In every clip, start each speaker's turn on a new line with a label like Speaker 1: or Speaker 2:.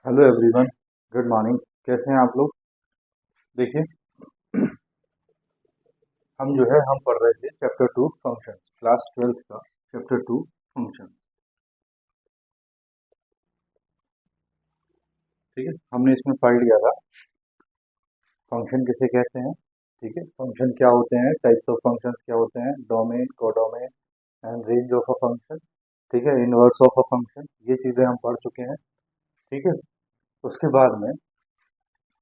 Speaker 1: Hello everyone, good morning. कैसे हैं आप लोग? देखिए, हम पढ़ रहे थे चैप्टर 2 फंक्शंस, क्लास 12th का चैप्टर 2 फंक्शंस। ठीक है, हमने इसमें पढ़ लिया था फंक्शन किसे कहते हैं। ठीक है, फंक्शन क्या होते हैं, टाइप्स ऑफ फंक्शंस क्या होते हैं, domain, codomain and range of a function. ठीक है, इनवर्स ऑफ अ फंक्शन, ये चीज़ें हम पढ़ चुके हैं। ठीक है, उसके बाद में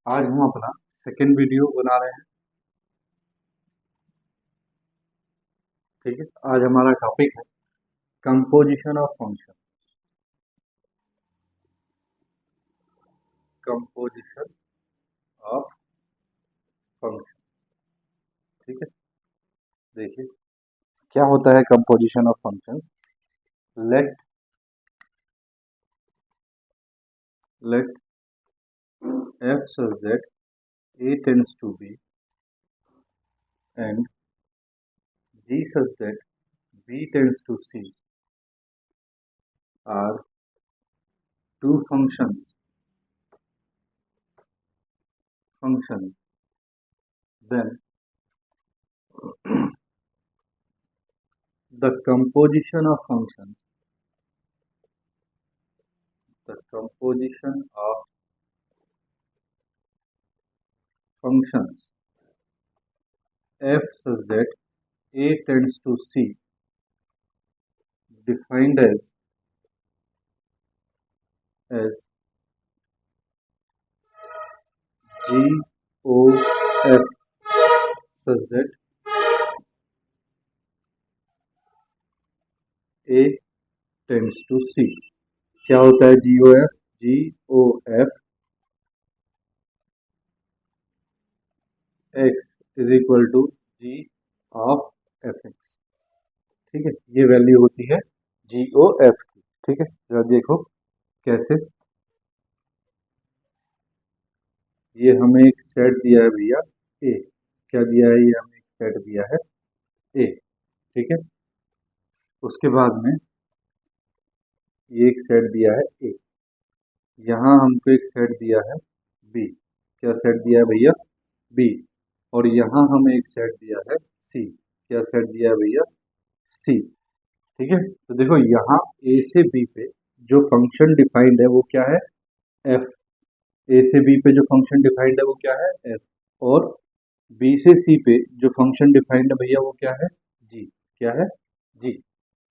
Speaker 1: आज हम अपना सेकेंड वीडियो बना रहे हैं। ठीक है, आज हमारा टॉपिक है composition of function. Composition of function. ठीक है, देखिए क्या होता है composition of functions. Let let f such that a tends to b and g such that b tends to c are two functions, then the composition of functions f such that a tends to c, defined as g o f such that a tends to c। क्या होता है जी ओ F? Ji O F x is equal to ji of F x. ठीक है, ये value होती है जी O F की। ठीक है, जरा देखो कैसे। ये हमें एक सेट दिया है भैया ए। क्या दिया है? ये हमें एक सेट दिया है ए। ठीक है, उसके बाद में ये एक सेट दिया है ए। यहाँ हमको एक सेट दिया है बी। क्या सेट दिया है भैया? बी। और यहाँ हमें एक सेट दिया है सी। क्या सेट दिया है भैया? सी। ठीक है, तो देखो यहाँ ए से बी पे जो फंक्शन डिफाइंड है वो क्या है? एफ। ए से बी पे जो फंक्शन डिफाइंड है वो क्या है? एफ। और बी से सी पे जो फंक्शन डिफाइंड है भैया वो क्या है? जी। क्या है? जी।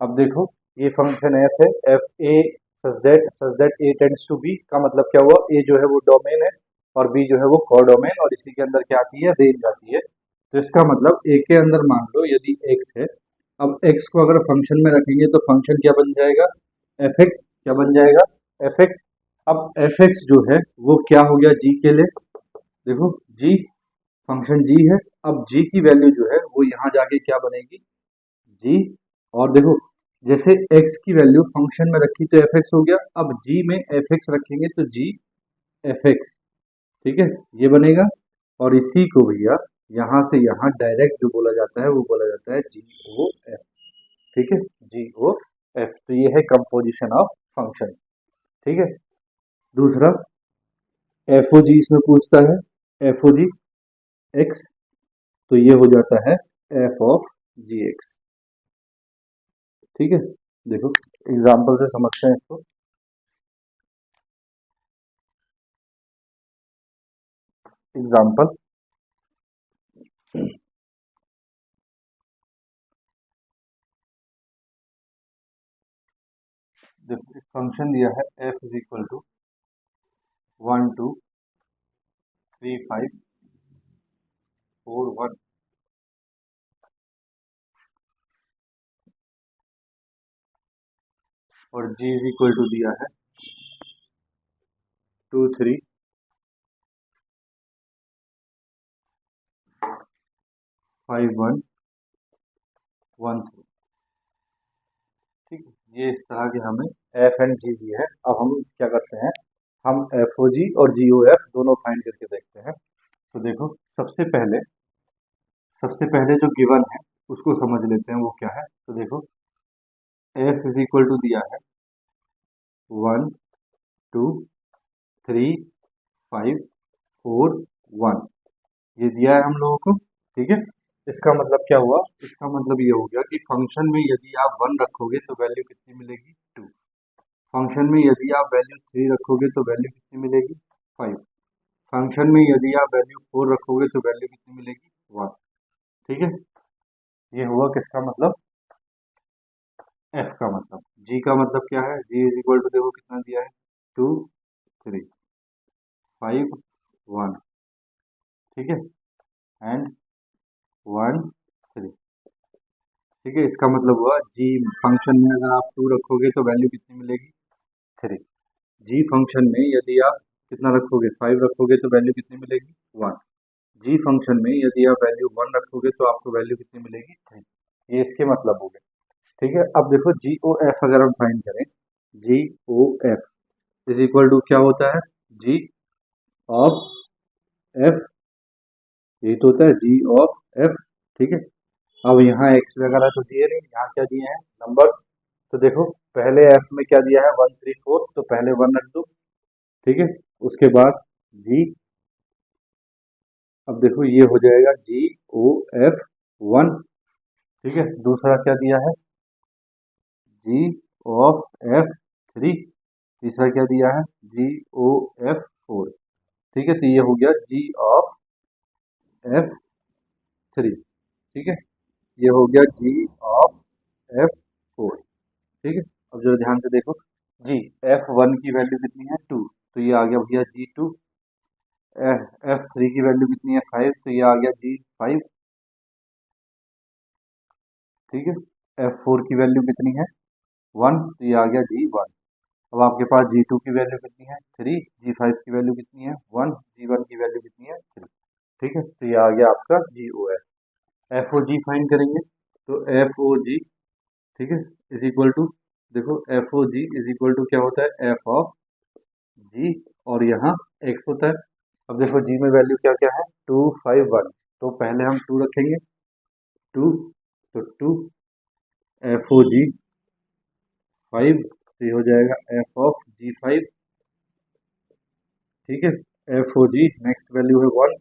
Speaker 1: अब देखो ये फंक्शन एफ है, f a such that A tends to b का मतलब क्या हुआ? ए जो है वो डोमेन है और बी जो है वो कोडोमेन, और इसी के अंदर क्या आती है? रेंज आती है। तो इसका मतलब ए के अंदर मान लो यदि एक्स है, अब एक्स को अगर फंक्शन में रखेंगे तो फंक्शन क्या बन जाएगा? F x. क्या बन जाएगा? F x. अब एफ एक्स जो है वो क्या हो गया जी के लिए? देखो जी, फंक्शन जी है। अब जी की वैल्यू जो है वो यहाँ जाके क्या बनेगी? जी। और देखो जैसे x की वैल्यू फंक्शन में रखी तो एफ एक्स हो गया, अब g में एफ एक्स रखेंगे तो जी एफ एक्स। ठीक है, ये बनेगा। और इसी को भैया यहाँ से यहाँ डायरेक्ट जो बोला जाता है वो बोला जाता है जी ओ एफ। ठीक है, जी ओ एफ। तो ये है कंपोजिशन ऑफ फंक्शन। ठीक है, दूसरा एफ ओ जी इसमें पूछता है, एफ ओ जी एक्स, तो ये हो जाता है एफ ऑफ जी एक्स। ठीक है, देखो एग्जाम्पल से समझते हैं इसको। एग्जाम्पल, देखो फंक्शन दिया है एफ इज इक्वल टू 1 2 3 5 4 1 और जी इज इक्वल टू दिया है 2 3 5 1 1 3। ठीक है, ये इस तरह के हमें एफ एंड जी दी है। अब हम क्या करते हैं, हम एफ ओ जी और जी ओ एफ दोनों फाइंड करके देखते हैं। तो देखो सबसे पहले जो गिवन है उसको समझ लेते हैं वो क्या है। तो देखो एफ इज इक्वल टू दिया है 1 2 3 5 4 1 ये दिया है हम लोगों को। ठीक है, इसका मतलब क्या हुआ, इसका मतलब ये हो गया कि फंक्शन में यदि आप 1 रखोगे तो वैल्यू कितनी मिलेगी 2। फंक्शन में यदि आप वैल्यू 3 रखोगे तो वैल्यू कितनी मिलेगी 5। फंक्शन में यदि आप वैल्यू 4 रखोगे तो वैल्यू कितनी मिलेगी 1। ठीक है, ये हुआ किसका मतलब, एफ का मतलब। जी का मतलब क्या है, जी इज इक्वल टू देखो कितना दिया है 2 3 5 1। ठीक है, एंड 1 3। ठीक है, इसका मतलब हुआ जी फंक्शन में अगर आप 2 रखोगे तो वैल्यू कितनी मिलेगी 3। जी फंक्शन में यदि आप कितना रखोगे 5 रखोगे तो वैल्यू कितनी मिलेगी 1। जी फंक्शन में यदि आप वैल्यू 1 रखोगे तो आपको वैल्यू कितनी मिलेगी 3। ये इसके मतलब हो गए। ठीक है, अब देखो जी ओ एफ अगर हम फाइंड करें, G O F is equal to क्या होता है, जी ऑफ एफ, यही तो होता है जी ऑफ एफ। ठीक है, अब यहाँ एक्स वगैरह तो दिए नहीं, यहाँ क्या दिए हैं नंबर। तो देखो पहले एफ में क्या दिया है 1 3 4, तो पहले 1 रख दो। ठीक है, उसके बाद जी, अब देखो ये हो जाएगा जी ओ एफ 1। ठीक है, दूसरा क्या दिया है जी ऑफ एफ 3, तीसरा क्या दिया है जी ओ एफ 4। ठीक है, तो ये हो गया जी ऑफ एफ 3। ठीक है, ये हो गया जी ऑफ एफ 4। ठीक है, अब जरा ध्यान से देखो, जी एफ 1 की वैल्यू कितनी है 2, तो ये आ गया भैया जी 2। एफ 3 की वैल्यू कितनी है 5, तो ये आ गया जी 5। ठीक है, एफ 4 की वैल्यू कितनी है 1, तो ये आ गया जी 1। अब आपके पास जी 2 की वैल्यू कितनी है 3, जी 5 की वैल्यू कितनी है 1, जी 1 की वैल्यू कितनी है 3। ठीक है, तो ये आ गया आपका जी ओ एफ ओ जी फाइंड करेंगे, तो एफ ओ जी, ठीक है, इज इक्वल टू, देखो F o g is equal to क्या होता है एफ ऑफ जी, और यहाँ एक्स होता है। अब देखो जी में वैल्यू क्या क्या है 2 5 1, तो पहले हम 2 रखेंगे 2, तो 2 एफ ओ जी 5, तो ये हो जाएगा एफ ऑफ जी 5। ठीक है, एफ ओ जी नेक्स्ट वैल्यू है 1,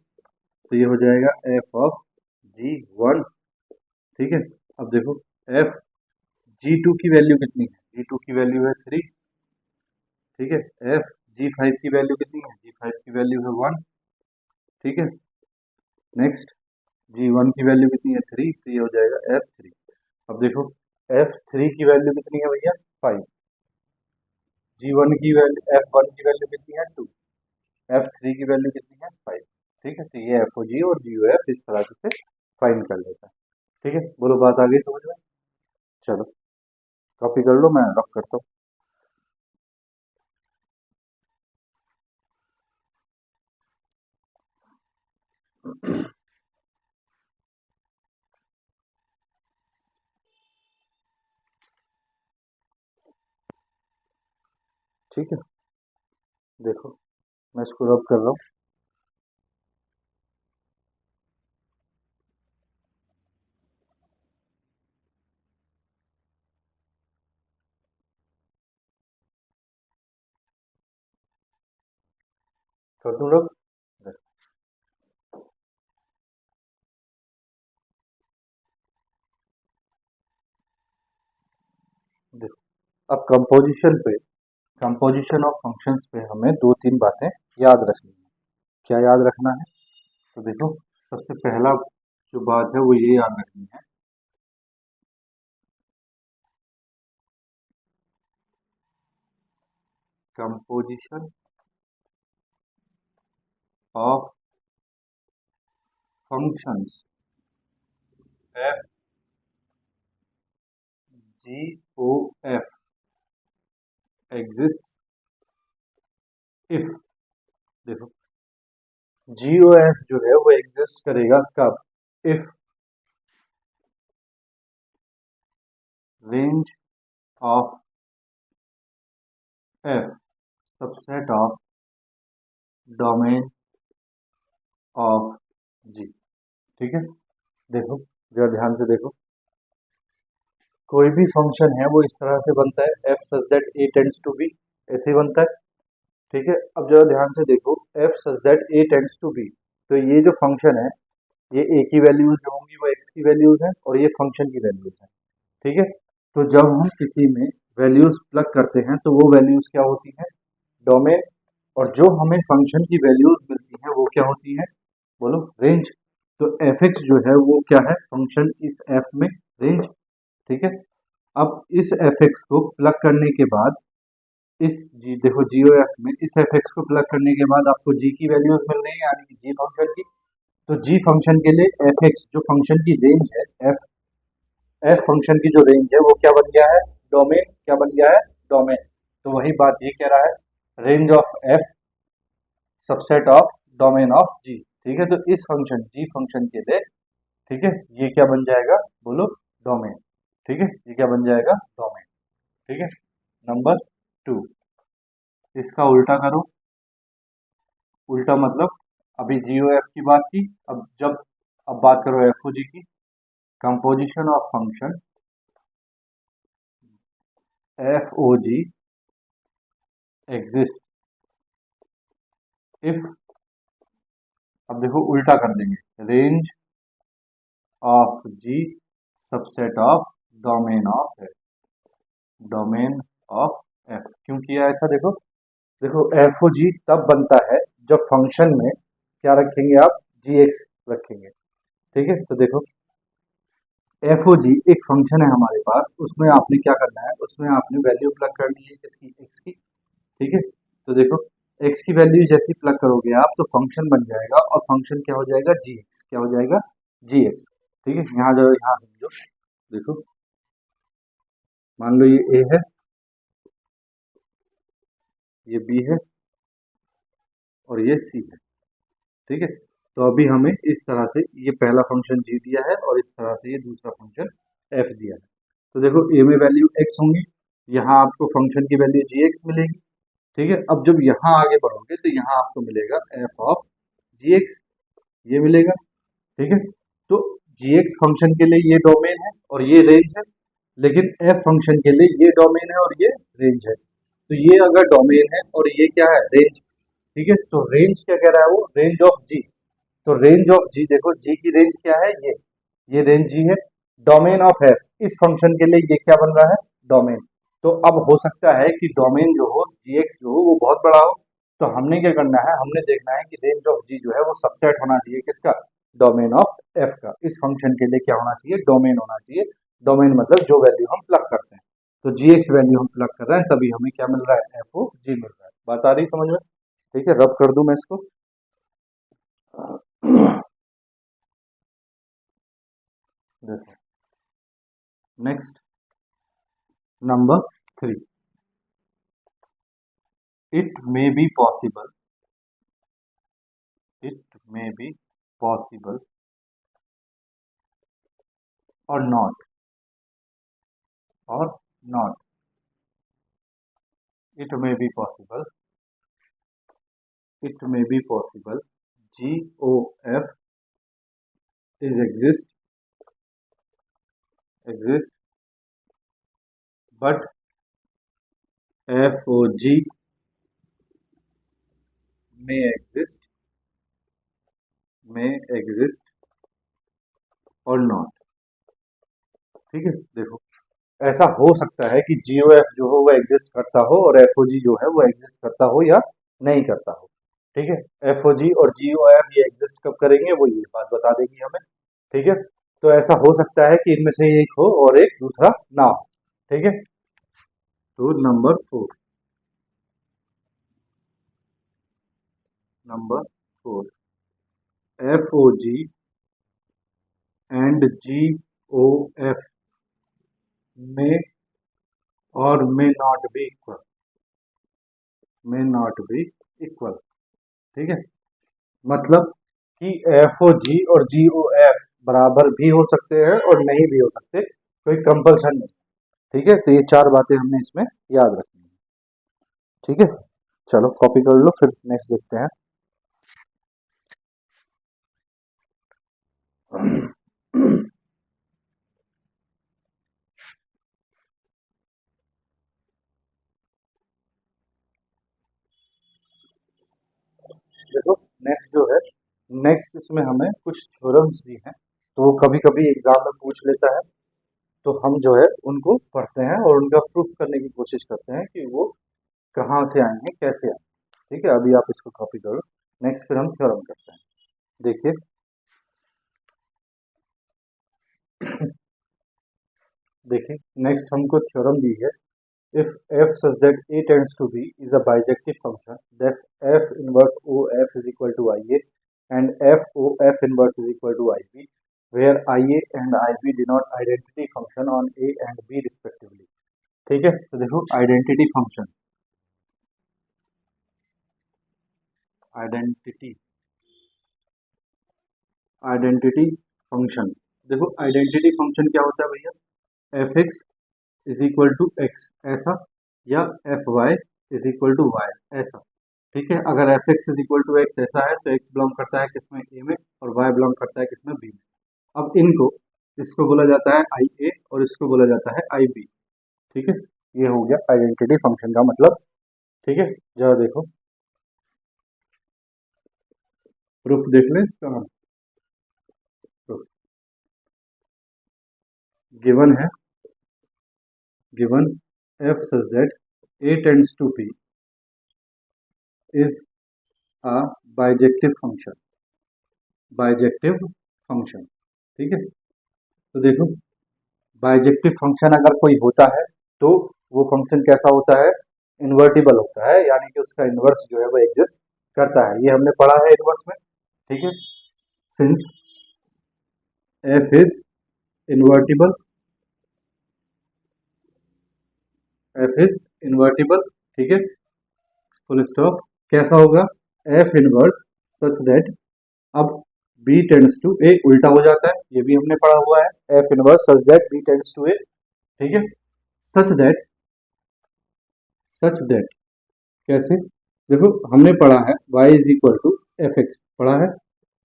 Speaker 1: तो ये हो जाएगा एफ ऑफ जी 1। ठीक है, अब देखो एफ जी 2 की वैल्यू कितनी है, जी 2 की वैल्यू है 3। ठीक है, एफ जी 5 की वैल्यू कितनी है, जी 5 की वैल्यू है 1। ठीक है, नेक्स्ट जी 1 की वैल्यू कितनी है 3, तो ये हो जाएगा एफ 3। अब देखो एफ 3 की वैल्यू कितनी है भैया 5, जी 1 की वैल्यू एफ 1 की वैल्यू कितनी है 2, एफ 3 की वैल्यू कितनी है 5। ठीक है, तो ये एफ ओ जी और जी ओ एफ इस तरह से फाइंड कर लेता है। ठीक है, बोलो बात आ गई समझ में। चलो कॉपी कर लो, मैं रख करता हूँ। ठीक है, देखो मैं इसको रब कर रहा हूँ। कर दूँ रब, देखो अब कंपोजिशन ऑफ फंक्शंस पे हमें दो तीन बातें याद रखनी है। क्या याद रखना है, तो देखो सबसे पहला जो बात है वो ये याद रखनी है, composition of functions f ji O f exist if, देखो जी ओ एफ जो है वो एग्जिस्ट करेगा कब, if range of F subset of domain of G. ठीक है, देखो जरा ध्यान से देखो, कोई भी फंक्शन है वो इस तरह से बनता है f such that A tends to b, ऐसे ही बनता है। ठीक है, अब जरा ध्यान से देखो, f such that A tends to b. तो ये जो फंक्शन है, ये ए की वैल्यूज जो होंगी वो एक्स की वैल्यूज हैं और ये फंक्शन की वैल्यूज हैं। ठीक है, तो जब हम किसी में वैल्यूज प्लग करते हैं तो वो वैल्यूज क्या होती हैं, डोमेन। और जो हमें फंक्शन की वैल्यूज मिलती हैं वो क्या होती हैं, बोलो, रेंज। तो एफ एक्स जो है वो क्या है, फंक्शन इस एफ में रेंज। ठीक है, अब इस एफ एक्स को प्लग करने के बाद इस जी देखो जीओ एफ में इस एफ एक्स को प्लग करने के बाद आपको जी की वैल्यूज मिल रही है, यानी कि जी फंक्शन की। तो जी फंक्शन के लिए एफ एक्स जो फंक्शन की रेंज है, एफ एफ फंक्शन की जो रेंज है वो क्या बन गया है, डोमेन। क्या बन गया है, डोमेन। तो वही बात ये कह रहा है, range of F subset of domain of G. ठीक है, तो इस फंक्शन जी फंक्शन के लिए, ठीक है, ये क्या बन जाएगा, बोलो, डोमेन। ठीक है, ये क्या बन जाएगा, डोमेन। ठीक है, नंबर 2, इसका उल्टा करो। उल्टा मतलब अभी जीओ एफ की बात की, अब बात करो एफ ओ जी की। Composition of function f o g exist if, अब देखो उल्टा कर देंगे, range of g subset of domain of f. Domain of f क्यों किया ऐसा, देखो देखो एफ ओ जी तब बनता है जब फंक्शन में क्या रखेंगे आप, जी एक्स रखेंगे। ठीक है, तो देखो एफ ओ जी एक फंक्शन है हमारे पास, उसमें आपने क्या करना है, उसमें आपने वैल्यू प्लग करनी है किसकी, एक्स की। ठीक है, तो देखो एक्स की वैल्यू जैसी प्लग करोगे आप तो फंक्शन बन जाएगा, और फंक्शन क्या हो जाएगा, जी एक्स। क्या हो जाएगा, जी एक्स। ठीक है, यहाँ जाओ, यहाँ समझो, देखो मान लो ये ए है, ये बी है और ये सी है। ठीक है, तो अभी हमें इस तरह से ये पहला फंक्शन जी दिया है और इस तरह से ये दूसरा फंक्शन एफ दिया है। तो देखो ए में वैल्यू एक्स होंगी, यहाँ आपको फंक्शन की वैल्यू जी एक्स मिलेगी। ठीक है, अब जब यहाँ आगे बढ़ोगे तो यहाँ आपको मिलेगा एफ ऑफ जी एक्स, ये मिलेगा। ठीक है, तो जी एक्स फंक्शन के लिए ये डोमेन है और ये रेंज है, लेकिन एफ फंक्शन के लिए ये डोमेन है और ये रेंज है। तो ये अगर डोमेन है और ये क्या है, रेंज। ठीक है, तो रेंज क्या कह रहा है वो, रेंज ऑफ जी। तो रेंज ऑफ जी, देखो जी की रेंज क्या है, ये रेंज जी है। डोमेन ऑफ एफ, इस फंक्शन के लिए ये क्या बन रहा है, डोमेन। तो अब हो सकता है कि डोमेन जो हो, जी एक्स जो हो वो बहुत बड़ा हो। तो हमने क्या करना है, हमने देखना है कि रेंज ऑफ जी जो है वो सबसेट होना चाहिए किसका, डोमेन ऑफ एफ का। इस फंक्शन के लिए क्या होना चाहिए, डोमेन होना चाहिए। डोमेन मतलब जो वैल्यू हम प्लग करते हैं। तो जी एक्स वैल्यू हम प्लग कर रहे हैं तभी हमें क्या मिल रहा है, एफ ओ जी मिल रहा है। बात आ रही समझ में। ठीक है, रब कर दूं मैं इसको। देखो next, number 3, it may be possible, it may be possible or not, or not, it may be possible, it may be possible, GOF is exist, but FOG may exist or not। ठीक है, देखो ऐसा हो सकता है कि GOF जो हो वो एग्जिस्ट करता हो और FOG जो है वो एग्जिस्ट करता हो या नहीं करता हो। ठीक है, FOG और GOF ये एग्जिस्ट कब करेंगे वो ये बात बता देगी हमें। ठीक है, तो ऐसा हो सकता है कि इनमें से एक हो और एक दूसरा ना हो। ठीक है, तो number 4 f o g and g O f में और मे नॉट बी इक्वल। ठीक है, मतलब कि एफ ओ जी और जी ओ एफ बराबर भी हो सकते हैं और नहीं भी हो सकते, कोई कंपल्सन नहीं। ठीक है, तो ये 4 बातें हमने इसमें याद रखनी है। ठीक है, चलो कॉपी कर लो, फिर नेक्स्ट देखते हैं। नेक्स्ट जो है, नेक्स्ट इसमें हमें कुछ थ्योरम्स भी हैं, तो वो कभी कभी एग्जाम में पूछ लेता है, तो हम जो है उनको पढ़ते हैं और उनका प्रूफ करने की कोशिश करते हैं कि वो कहाँ से आए हैं, कैसे आए। ठीक है, अभी आप इसको कॉपी करो। नेक्स्ट फिर हम थ्योरम करते हैं। देखिए देखिए नेक्स्ट हमको थ्योरम दी है, if f such that a tends to b is a bijective function, that f inverse o f is equal to ia and f o f inverse is equal to ib, where ia and ib denote identity function on a and b respectively। ठीक है, तो देखो identity function, identity identity function, देखो identity function क्या होता है भैया, f x is equal to x ऐसा, या f y is equal to y ऐसा। ठीक है, अगर f x is equal to x ऐसा है तो एक्स बिलोंग करता है किसमें, ए में, और वाई बिलोंग करता है किसमें, बी में। अब इनको, इसको बोला जाता है आई ए और इसको बोला जाता है आई बी। ठीक है, ये हो गया आइडेंटिटी फंक्शन का मतलब। ठीक है, जरा देखो प्रूफ देख लें इसका हम। गिवन है, given f such that a tends to b is a bijective function, bijective function। ठीक है, तो देखो बाइजेक्टिव फंक्शन अगर कोई होता है तो वो फंक्शन कैसा होता है, इन्वर्टिबल होता है, यानी कि उसका इन्वर्स जो है वो एग्जिस्ट करता है। ये हमने पढ़ा है इन्वर्स में। ठीक है, since f is invertible, f is invertible, ठीक है, फुल स्टॉप। कैसा होगा, f इनवर्स सच दैट, अब b टेंड्स टू a उल्टा हो जाता है, ये भी हमने पढ़ा हुआ है, f inverse such that b tends to a। ठीक है, सच दैट, सच दैट कैसे, देखो हमने पढ़ा है y is equal to f x, पढ़ा है,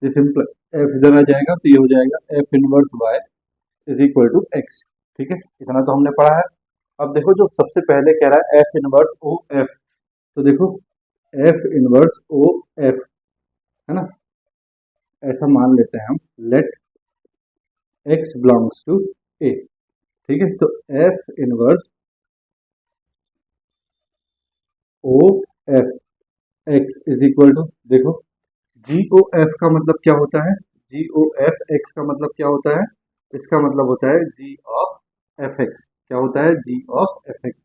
Speaker 1: दिस सिंपल f इधर आ जाएगा तो ये हो जाएगा f inverse y is equal to x. ठीक है, इतना तो हमने पढ़ा है। अब देखो जो सबसे पहले कह रहा है f इनवर्स o f, तो देखो f इनवर्स o f है ना, ऐसा मान लेते हैं हम, let x belongs to a। ठीक है, तो f inverse o f x is equal to, देखो जी ओ एफ का मतलब क्या होता है, जी ओ एफ एक्स का मतलब क्या होता है, इसका मतलब होता है जी ऑफ एफ एक्स। क्या होता है, जी ऑफ एफ एक्स।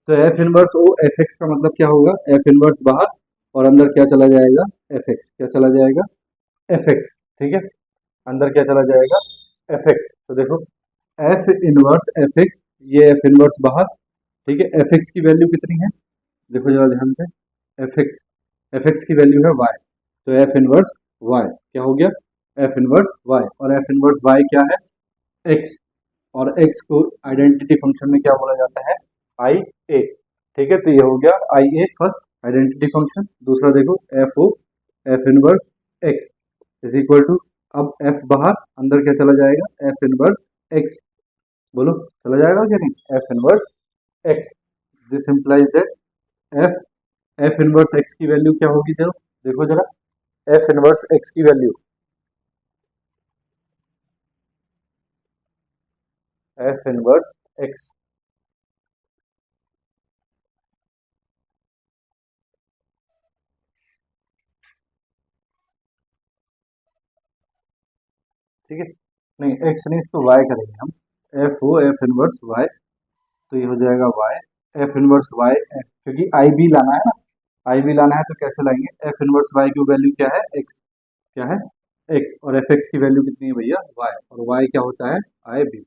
Speaker 1: तो f inverse O F x का मतलब क्या होगा, एफ इनवर्स बाहर और अंदर क्या चला जाएगा, एफ एक्स, क्या चला जाएगा, एफ एक्स। ठीक है, अंदर क्या चला जाएगा, एफ एक्स। तो देखो एफ इनवर्स एफ एक्स, ये एफ इनवर्स बाहर। ठीक है, एफ एक्स की वैल्यू कितनी है, देखो जरा ध्यान से, एफ एक्स की वैल्यू है वाई, तो एफ इनवर्स वाई क्या हो गया, एफ इनवर्स वाई, और एफ इनवर्स वाई क्या है, एक्स, और एक्स को आइडेंटिटी फंक्शन में क्या बोला जाता है, आई ए। ठीक है, तो ये हो गया I a first identity function. दूसरा देखो F o f inverse x is equal to, अब एफ बाहर, अंदर क्या चला जाएगा, एफ इनवर्स एक्स, बोलो चला जाएगा क्या नहीं, f inverse x. This implies that f, f inverse x की वैल्यू क्या होगी, देखो देखो जरा, एफ इनवर्स एक्स की वैल्यू, एफ इनवर्स एक्स, ठीक है, नहीं एक्स नहीं, इसको वाई करेंगे हम, f o f inverse y, तो ये हो जाएगा y, f inverse y f, क्योंकि आई बी लाना है ना, आई बी लाना है तो कैसे लाएंगे, एफ इनवर्स वाई की वैल्यू क्या है, एक्स, क्या है, एक्स, और एफ एक्स की वैल्यू कितनी है भैया, वाई, और वाई क्या होता है, आई बी।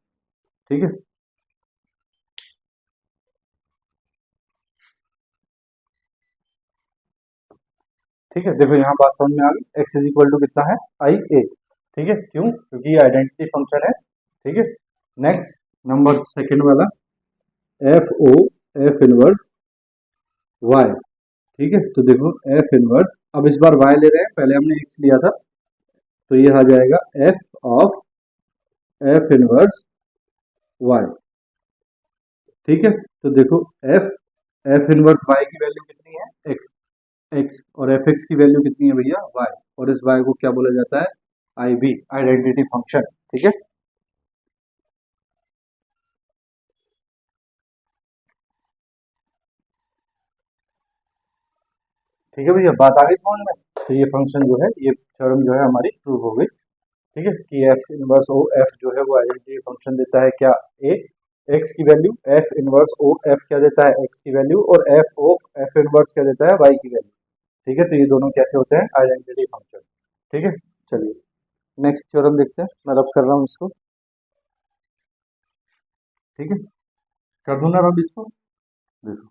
Speaker 1: ठीक है, ठीक है, देखो यहाँ बात समझ में आ गई, एक्स इज इक्वल टू कितना है, आई ए। ठीक है, क्यों, क्योंकि ये आइडेंटिटी फंक्शन है। ठीक है, नेक्स्ट नंबर सेकंड वाला, f o f inverse y. ठीक है, तो देखो एफ इनवर्स, अब इस बार वाई ले रहे हैं, पहले हमने एक्स लिया था, तो ये आ जाएगा f of F inverse y. ठीक है, तो देखो एफ, एफ इनवर्स वाई की वैल्यू कितनी है, एक्स, एक्स, और एफ एक्स की वैल्यू कितनी है भैया, वाई। और इस y को क्या बोला जाता है, IB, आइडेंटिटी फंक्शन। ठीक है, ठीक है भैया, बात आ गई समझ में। तो ये फंक्शन जो है, ये थ्योरम जो है हमारी प्रूव हो गई। ठीक है, कि एफ इनवर्स ओ एफ जो है वो आइडेंटिटी फंक्शन देता है क्या, ए एक्स की वैल्यू, एफ इनवर्स ओ एफ क्या देता है, एक्स की वैल्यू, और एफ ओ एफ इनवर्स क्या देता है, वाई की वैल्यू। ठीक है, तो ये दोनों कैसे होते हैं, आइडेंटिटी फंक्शन। ठीक है, चलिए नेक्स्ट थ्योरम देखते हैं, मैं रब कर रहा हूँ इसको। ठीक है, कर दूं ना रब इसको। देखो,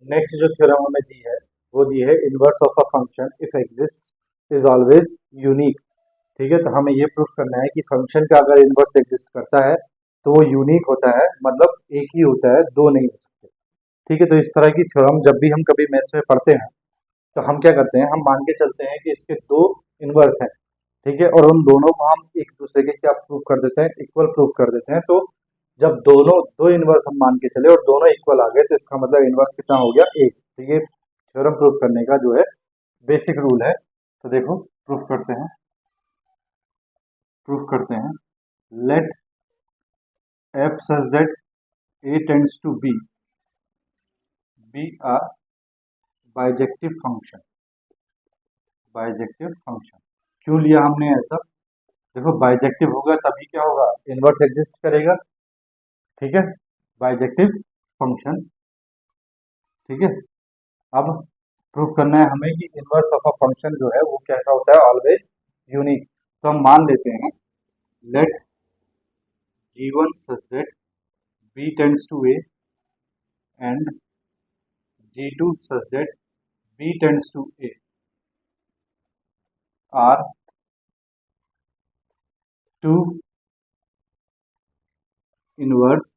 Speaker 1: नेक्स्ट जो थ्योरम हमें दी है वो दी है, inverse of a function if exist is always unique. ठीक है, तो हमें ये प्रूफ करना है कि फंक्शन का अगर इनवर्स एग्जिस्ट करता है तो वो यूनिक होता है, मतलब एक ही होता है, दो नहीं हो सकते। ठीक है, तो इस तरह की थ्योरम जब भी हम कभी मैथ्स में पढ़ते हैं तो हम क्या करते हैं, हम मान के चलते हैं कि इसके दो इनवर्स हैं। ठीक है, और उन दोनों को हम एक दूसरे के क्या प्रूफ कर देते हैं, इक्वल प्रूफ कर देते हैं। तो जब दोनों दो इनवर्स हम मान के चले और दोनों इक्वल आ गए तो इसका मतलब इनवर्स कितना हो गया, एक। तो ये थ्योरम प्रूफ करने का जो है बेसिक रूल है। तो देखो प्रूफ करते हैं, let F such that A tends to b a bijective function. Bijective function क्यों लिया हमने ऐसा, देखो बाइजेक्टिव होगा तभी क्या होगा, इनवर्स एग्जिस्ट करेगा। ठीक है, बाइजेक्टिव फंक्शन। ठीक है, अब प्रूफ करना है हमें कि इनवर्स ऑफ अ फंक्शन जो है वो कैसा होता है, ऑलवेज यूनिक। तो हम मान लेते हैं, let g1 such that b tends to a and g2 such that b tends to a are two inverse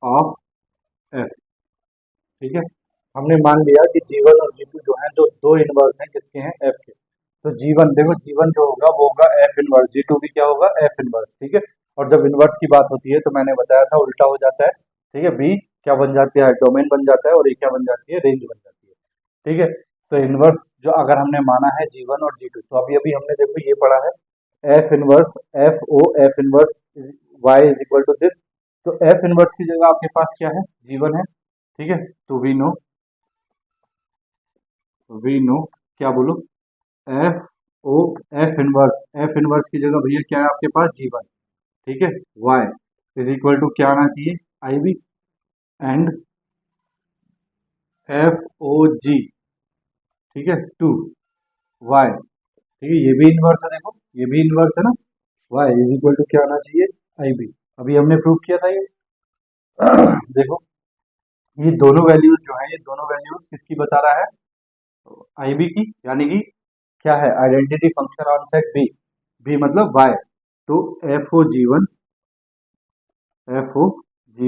Speaker 1: of f। ठीक है, हमने मान लिया कि g1 और g2 जो है, जो दो इनवर्स हैं किसके हैं, f के। तो g1 देखो, g1 जो होगा वो होगा f इनवर्स, g2 भी क्या होगा, f इनवर्स। ठीक है, और जब इनवर्स की बात होती है तो मैंने बताया था उल्टा हो जाता है। ठीक है, b क्या बन जाती है, डोमेन बन जाता है, और a क्या बन जाती है, रेंज बन जाती है। ठीक है, तो इनवर्स जो अगर हमने माना है g1 और g2, तो अभी अभी हमने देखो ये पढ़ा है, f inverse f o f inverse y is equal to this. तो f इनवर्स की जगह आपके पास क्या है, g1 है। ठीक है, तो वी नो क्या बोलो, एफ ओ एफ इनवर्स की जगह भैया क्या है आपके पास, g1। ठीक है, y इज इक्वल टू क्या आना चाहिए, IB, and F o g, ठीक है, टू y। ठीक है, ये भी इनवर्स है, देखो ये भी इनवर्स है ना, y इज इक्वल टू क्या आना चाहिए, IB। अभी हमने प्रूव किया था ये। देखो, ये दोनों वैल्यूज जो है, ये दोनों वैल्यूज किसकी बता रहा है, IB की, यानी कि क्या है, identity function on set b मतलब y। तो f o g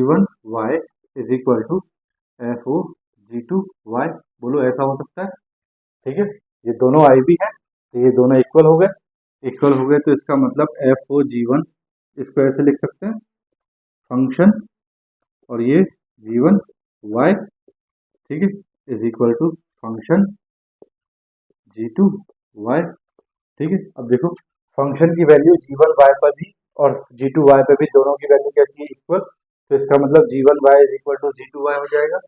Speaker 1: one y is equal to FO G2 Y। बोलो ऐसा हो सकता है। ठीक है, ये दोनों IB है तो ये दोनों इक्वल हो गए, तो इसका मतलब FO G1 इसको ऐसे लिख सकते हैं, फंक्शन, और ये G1 Y। ठीक है, is equal to function G2 Y। ठीक है, अब देखो फंक्शन की वैल्यू G1 Y पर भी और G2 Y पर भी, दोनों की वैल्यू कैसी है, इक्वल। तो इसका मतलब G1 Y is equal to G2 Y हो जाएगा।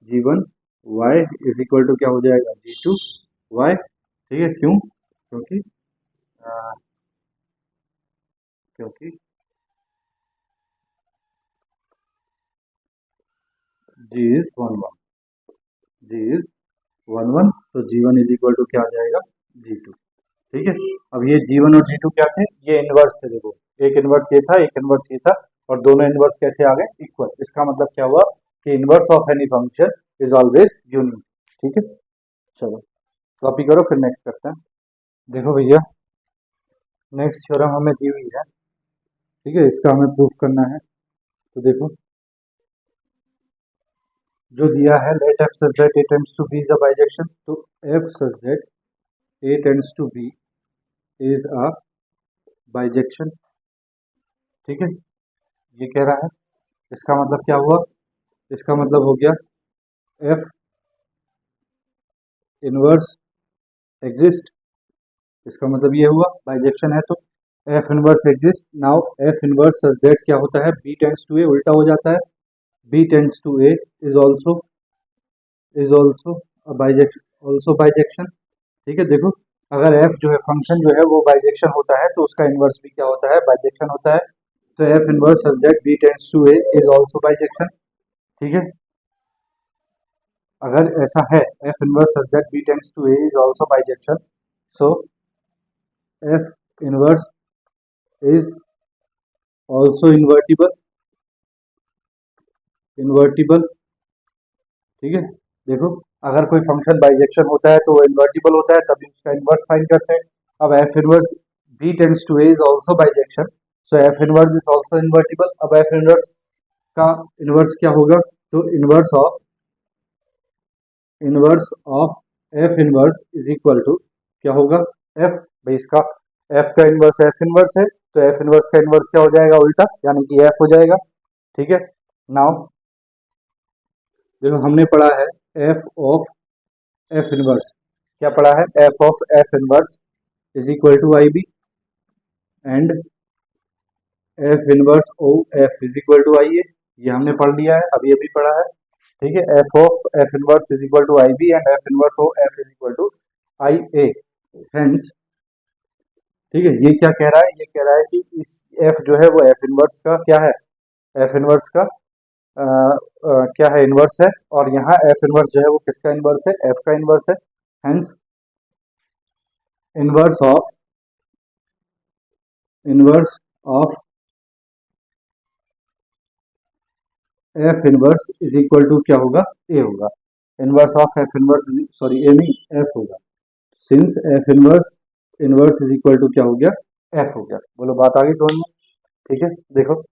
Speaker 1: G1 Y is equal to क्या हो जाएगा, G2 Y। ठीक है, क्यों, क्योंकि अ, क्योंकि G इज 1 1, तो G1 इज इक्वल टू क्या आ जाएगा, G2। ठीक है, अब ये G1 और G2 क्या थे, ये इनवर्स थे। देखो, एक इनवर्स ये था, एक इनवर्स ये था, और दोनों इनवर्स कैसे आ गए, इक्वल। इसका मतलब क्या हुआ कि inverse of any function is always unique. ठीक है, चलो कॉपी करो, फिर नेक्स्ट करते हैं। देखो भैया, नेक्स्ट थ्योरम हमें दी हुई है। ठीक है, इसका हमें प्रूफ करना है। तो देखो, जो दिया है, let F such that A tends to B is a bijection. तो F such that A tends to B is a bijection. ठीक है, ये कह रहा है, इसका मतलब क्या हुआ, इसका मतलब हो गया एफ इनवर्स एग्जिस्ट, इसका मतलब ये हुआ बाइजेक्शन है, तो f inverse exist. Now F inverse such that क्या होता है, बी टेंड्स टू ए, उल्टा हो जाता है, b tends to a is also bijection. ठीक है, देखो अगर एफ जो है फंक्शन जो है वो बाइजेक्शन होता है तो उसका इनवर्स भी क्या होता है, बाइजेक्शन होता है। तो f inverse such that B tends to a is also bijection. ठीक है, अगर ऐसा है f inverse such that B tends to a is also bijection, so f inverse is also invertible. ठीक है, देखो अगर कोई फंक्शन बाइजेक्शन होता है तो वो इन्वर्टिबल होता है, तभी उसका इनवर्स फाइंड करते हैं। अब f inverse b tends to a is also bijection, so f inverse is also invertible. अब एफ इनवर्स का इनवर्स क्या होगा, तो inverse of F inverse is equal to क्या होगा, एफ, भाई इसका एफ का इनवर्स एफ इनवर्स है, तो एफ इनवर्स का इनवर्स क्या हो जाएगा, उल्टा, यानी कि एफ हो जाएगा। ठीक है, नाउ देखो हमने पढ़ा है एफ ऑफ एफ इनवर्स, क्या पढ़ा है, F of F inverse is equal to I B and F inverse O F is equal to I A, ये हमने पढ़ लिया है, अभी अभी पढ़ा है। ठीक है, F of F inverse is equal to I B and F inverse O F is equal to I a, hence. ठीक है, ये क्या कह रहा है, ये कह रहा है कि इस एफ जो है वो एफ इनवर्स का क्या है, एफ इनवर्स का क्या है, इनवर्स है, और यहाँ एफ इनवर्स जो है वो किसका इनवर्स है, एफ का इनवर्स है। Hence inverse of F inverse is equal to क्या होगा, ए होगा। Inverse of F inverse, sorry A नहीं, एफ होगा, since F inverse inverse is equal to क्या हो गया, एफ हो गया। बोलो बात आ गई समझ में। ठीक है, देखो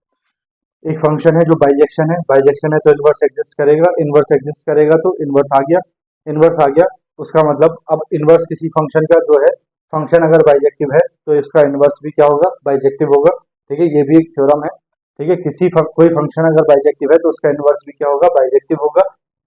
Speaker 1: एक फंक्शन है जो बाइजेक्शन है तो इनवर्स एग्जिस्ट करेगा, इनवर्स एग्जिस्ट करेगा तो इनवर्स आ गया, इनवर्स आ गया, उसका मतलब अब इनवर्स किसी फंक्शन का जो है, फंक्शन अगर बाइजेक्टिव है तो इसका इनवर्स भी क्या होगा, बाइजेक्टिव होगा। ठीक है, ये भी एक थ्योरम है। ठीक है, कोई फंक्शन अगर बाइजेक्टिव है तो उसका इनवर्स भी क्या होगा, बाइजेक्टिव होगा।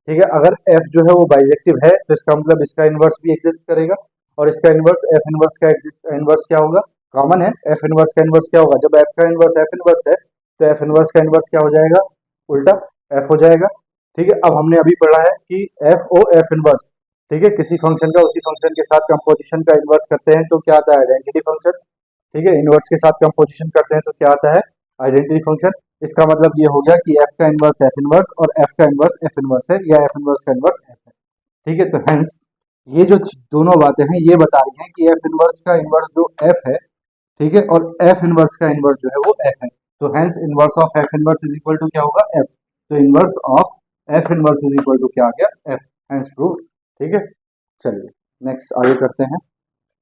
Speaker 1: ठीक है, अगर एफ जो है वो बाइजेक्टिव है तो इसका मतलब इसका इनवर्स भी एग्जिस्ट करेगा, और इसका इनवर्स एफ इनवर्स का इनवर्स क्या होगा, कॉमन है, एफ इनवर्स का इनवर्स क्या होगा, जब एफ का इनवर्स एफ इनवर्स है तो एफ इनवर्स का इनवर्स क्या हो जाएगा, उल्टा एफ हो जाएगा। ठीक है, अब हमने अभी पढ़ा है कि एफ ओ एफ इनवर्स, ठीक है, किसी फंक्शन का उसी फंक्शन के साथ कंपोजिशन का इनवर्स करते हैं तो क्या आता है, आइडेंटिटी फंक्शन। ठीक है, इनवर्स के साथ कंपोजिशन करते हैं तो क्या आता है, आइडेंटिटी फंक्शन। इसका मतलब ये हो गया कि एफ का इनवर्स एफ इनवर्स और एफ का इनवर्स एफ इनवर्स है, या एफ इनवर्स का इनवर्स एफ है। ठीक है, तो हेंस ये जो दोनों बातें हैं ये बता रही हैं कि एफ इनवर्स का इनवर्स जो एफ है, ठीक है, और एफ इनवर्स का इनवर्स जो है वो एफ है, तो hence inverse of F inverse is equal to क्या होगा, एफ। तो inverse of F inverse is equal to क्या आ गया, एफ, हेंस प्रूव। ठीक है, चलिए नेक्स्ट आगे करते हैं,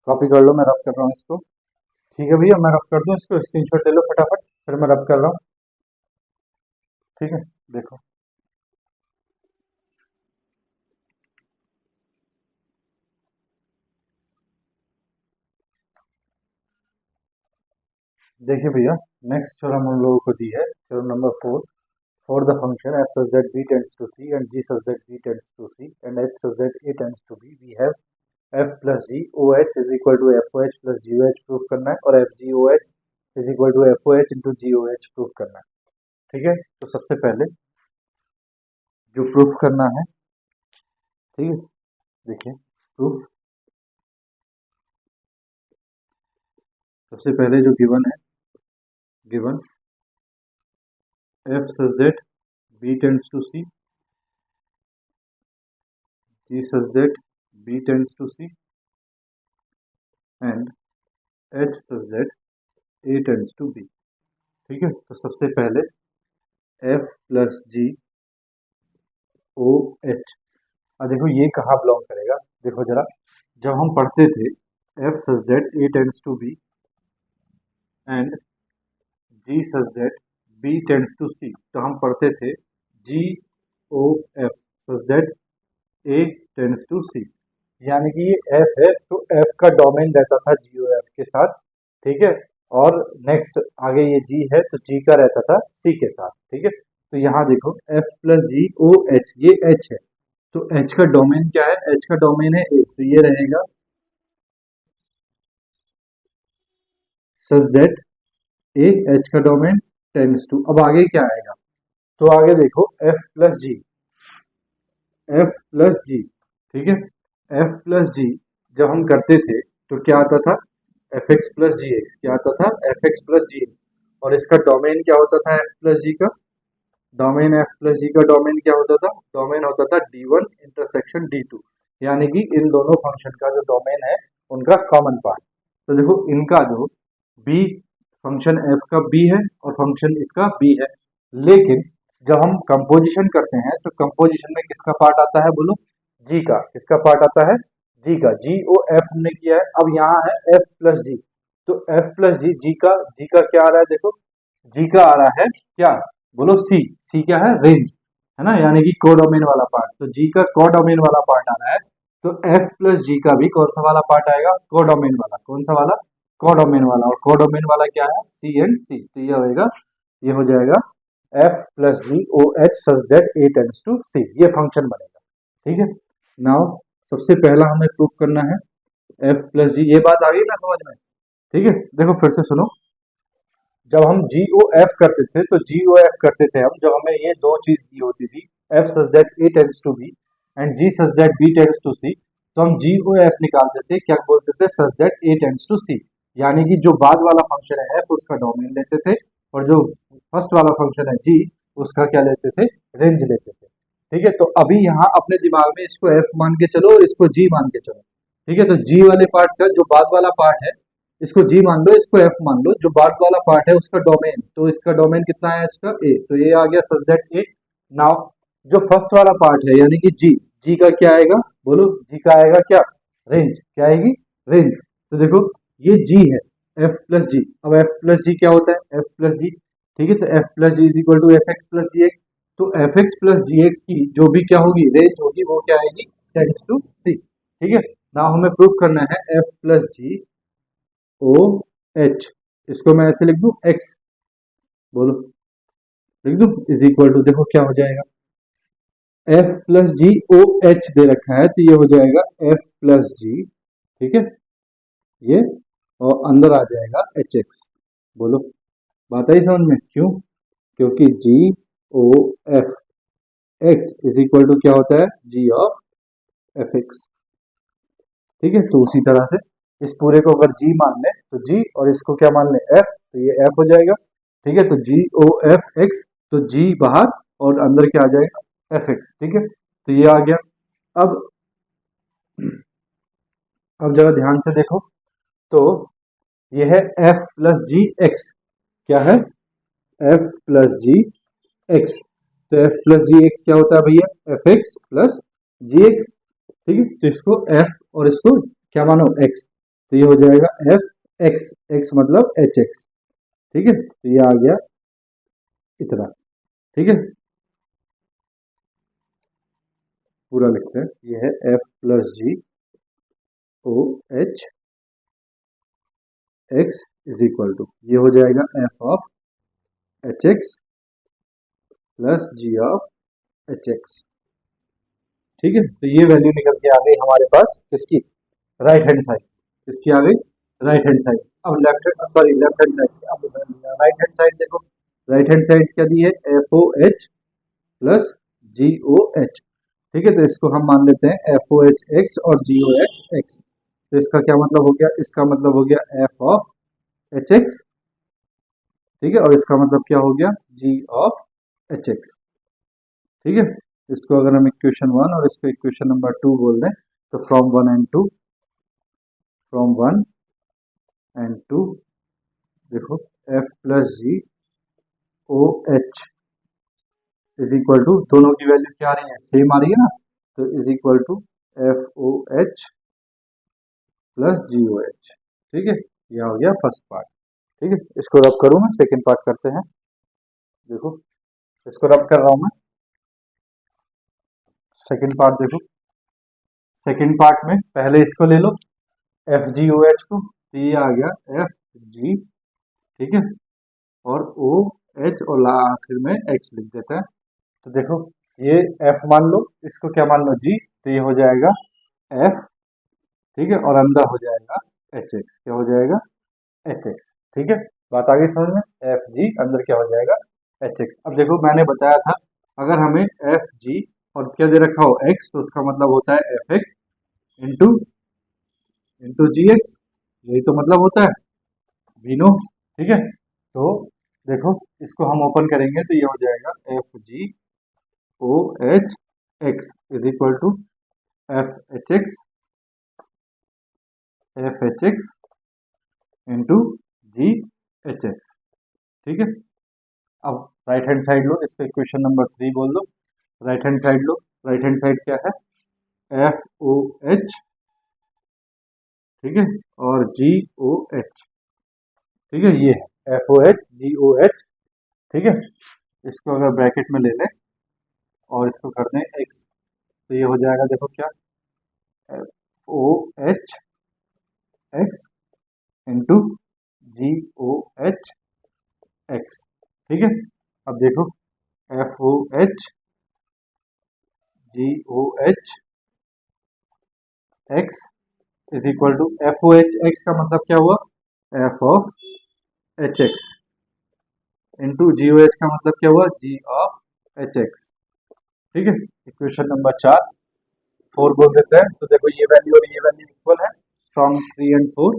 Speaker 1: कॉपी कर लो, मैं रब कर रहा हूँ इसको। ठीक है भैया, मैं रब कर दूँ इसको, स्क्रीनशॉट ले लो फटाफट, फिर मैं रब कर रहा हूँ। ठीक है, देखो देखिए भैया, नेक्स्ट थ्योरम हम लोगों को दी है, theorem number 4, for the function f such that b tends to c and g such that b tends to c and h such that a tends to b, we have f plus g oh is equal to foh plus goh proof करना है, और f g oh is equal to foh into goh proof करना है। ठीक है, तो सबसे पहले जो प्रूफ करना है, ठीक है, देखिए प्रूफ, सबसे पहले जो गिवन है, given f such that b tends to c, g such that b tends to c and h such that a tends to b। ठीक है, तो सबसे पहले f प्लस जी ओ एच, अब देखो ये कहाँ बिलोंग करेगा, देखो जरा, जब हम पढ़ते थे f such that a tends to b and g such that b tends to c, तो हम पढ़ते थे g o f such that a tends to c, यानी कि ये f है तो f का डोमेन रहता था g o f के साथ। ठीक है, और नेक्स्ट आगे ये g है तो g का रहता था c के साथ। ठीक है, तो यहाँ देखो f प्लस जी ओ एच, ये h है, तो h का डोमेन क्या है, h का डोमेन है a, तो ये रहेगा सच दैट ए एच का डोमेन टेंड्स टू, अब आगे क्या आएगा, तो आगे देखो एफ प्लस जी, एफ प्लस जी, ठीक है, एफ प्लस जी जब हम करते थे तो क्या आता था, F x plus g x, क्या आता था, एफ एक्स प्लस जी, और इसका डोमेन क्या होता था एफ प्लस जी का, डोमेन एफ प्लस जी का डोमेन क्या होता था, डोमेन होता था D1 इंटरसेक्शन D2, यानी कि इन दोनों फंक्शन का जो डोमेन है उनका कॉमन पार्ट। तो देखो इनका जो बी, फंक्शन एफ का बी है और फंक्शन इसका बी है, लेकिन जब हम कंपोजिशन करते हैं तो कंपोजिशन में किसका पार्ट आता है बोलो, जी का, किसका पार्ट आता है, जी का, जी ओ एफ हमने किया है, अब यहाँ है एफ प्लस जी, तो एफ प्लस जी, जी का क्या आ रहा है देखो, जी का आ रहा है क्या, बोलो सी, सी क्या है, रेंज, है ना, यानी कि कोडोमेन वाला पार्ट, तो जी का कोडोमेन वाला पार्ट आ रहा है, तो एफ प्लस जी का भी कौन सा वाला पार्ट आएगा, कोडोमेन वाला, कौन सा वाला, कोडोमेन वाला, और कोडोमेन वाला क्या है, सी एंड सी, तो ये होएगा, ये हो जाएगा F plus ji O H such that A tends to C, ये फंक्शन बनेगा, ठीक है। नाउ सबसे पहला हमें प्रूफ करना है एफ प्लस जी, ये बात आ गई ना समझ में, ठीक है, देखो फिर से सुनो, जब हम जी ओ एफ करते थे तो जी ओ एफ करते थे हम, जब हमें ये दो चीज दी होती थी, F such that A tends to B and ji such that B tends to C, तो हम जी ओ एफ निकालते थे, क्या बोलते थे, such that A tends to C, यानी कि जो बाद वाला फंक्शन है एफ उसका डोमेन लेते थे, और जो फर्स्ट वाला फंक्शन है जी उसका क्या लेते थे, रेंज लेते थे, ठीक है। तो अभी यहाँ अपने दिमाग में इसको एफ मान के चलो और इसको जी मान के चलो, ठीक है, तो जी वाले पार्ट का जो बाद वाला पार्ट है इसको जी मान लो, इसको एफ मान लो, जो बाद वाला पार्ट है उसका डोमेन, तो इसका डोमेन कितना है इसका ए, तो ये आ गया सच दैट ए। नाउ जो फर्स्ट वाला पार्ट है यानी कि जी, जी का क्या आएगा बोलो, जी का आएगा क्या, रेंज, क्या आएगी, रेंज, तो देखो ये जी है एफ प्लस जी, अब एफ प्लस जी क्या होता है, एफ प्लस जी, ठीक है, तो f plus g is equal to f x plus g x, तो f x plus g x की जो भी क्या होगी रेंज होगी वो क्या आएगी, टेंड्स टू सी, ठीक है। नाउ हमें प्रूफ करना है एफ प्लस जी ओ एच, इसको मैं ऐसे लिख दूं एक्स, बोलो लिख दूं, इज इक्वल टू, देखो क्या हो जाएगा, एफ प्लस जी ओ एच दे रखा है तो ये हो जाएगा एफ प्लस जी, ठीक है, ये, और अंदर आ जाएगा एच एक्स, बोलो बात आई समझ में, क्यों, क्योंकि G O F x is equal to क्या होता है, जी ऑफ एफ एक्स, ठीक है। तो उसी तरह से इस पूरे को अगर जी मान ले तो जी, और इसको क्या मान ले एफ, तो ये एफ हो जाएगा, ठीक है, तो जी ओ एफ एक्स, तो जी बाहर और अंदर क्या आ जाएगा एफ एक्स, ठीक है, तो ये आ गया। अब अब जरा ध्यान से देखो, तो ये है एफ प्लस जी एक्स, क्या है, एफ प्लस जी एक्स, तो एफ प्लस जी एक्स क्या होता है भैया, f x plus g x, ठीक है, तो इसको एफ और इसको क्या मानो एक्स, तो ये हो जाएगा एफ एक्स, एक्स मतलब एच एक्स, ठीक है, तो ये आ गया इतना, ठीक है, पूरा लिखते हैं, ये है f plus ji O H x is equal to, ये हो जाएगा f of H x plus g of H x, ठीक है, तो ये वैल्यू निकल के आ गई हमारे पास किसकी, राइट हैंड साइड, किसकी आ गई, राइट हैंड साइड। अब लेफ्ट हैंड साइड, अब राइट हैंड साइड देखो, राइट हैंड साइड क्या दी है, एफ ओ एच प्लस जी ओ एच, ठीक है, तो इसको हम मान लेते हैं एफ ओ एच एक्स और जी ओ एच एक्स, तो इसका क्या मतलब हो गया, इसका मतलब हो गया एफ ऑफ एच एक्स, ठीक है, और इसका मतलब क्या हो गया, जी ऑफ एच एक्स, ठीक है। इसको अगर हम इक्वेशन 1 और इसको इक्वेशन नंबर 2 बोल दें, तो फ्रॉम 1 एंड 2, फ्रॉम 1 एंड 2, देखो f plus ji O h is equal to, दोनों की वैल्यू क्या आ रही है, सेम आ रही है ना, तो is equal to F O h plus ji O h, ठीक है, यह हो गया फर्स्ट पार्ट, ठीक है। इसको रब करूं मैं, सेकेंड पार्ट करते हैं, देखो इसको रब कर रहा हूं मैं, सेकेंड पार्ट देखो, सेकेंड पार्ट में पहले इसको ले लो एफ जी ओ एच को, तो ये आ गया एफ जी, ठीक है, और ओ एच और आखिर में एक्स लिख देते हैं, तो देखो ये एफ मान लो, इसको क्या मान लो जी, तो ये हो जाएगा एफ, ठीक है, और अंदर हो जाएगा एच एक्स, क्या हो जाएगा एच एक्स, ठीक है, बात आगे समझ में, एफ जी अंदर क्या हो जाएगा एच एक्स। अब देखो मैंने बताया था अगर हमें एफ जी और क्या दे रखा हो एक्स, तो उसका मतलब होता है एफ एक्स इंटू इंटू जी एक्स, यही तो मतलब होता है, वी नो। ठीक है, तो देखो इसको हम ओपन करेंगे तो ये हो जाएगा f ji O H x is equal to f h x into g h x. ठीक है, अब राइट हैंड साइड लो, इस पे इक्वेशन नंबर 3 बोल दो। राइट हैंड साइड लो, राइट हैंड साइड क्या है, एफ ओ एच, ठीक है, और जी ओ एच। ठीक है, ये है एफ ओ एच जी ओ एच। ठीक है, इसको अगर ब्रैकेट में ले लें और इसको कर दें एक्स, तो ये हो जाएगा देखो क्या, F O H x into G O H x. ठीक है, अब देखो F O H G O H x is equal to F O H X का मतलब क्या हुआ, F of H x into G O H का मतलब क्या हुआ, जी ऑफ एच एक्स। ठीक है, इक्वेशन नंबर 4 बोल देते हैं, तो देखो ये वैल्यू और ये वैल्यू इक्वल है, from 3 and 4,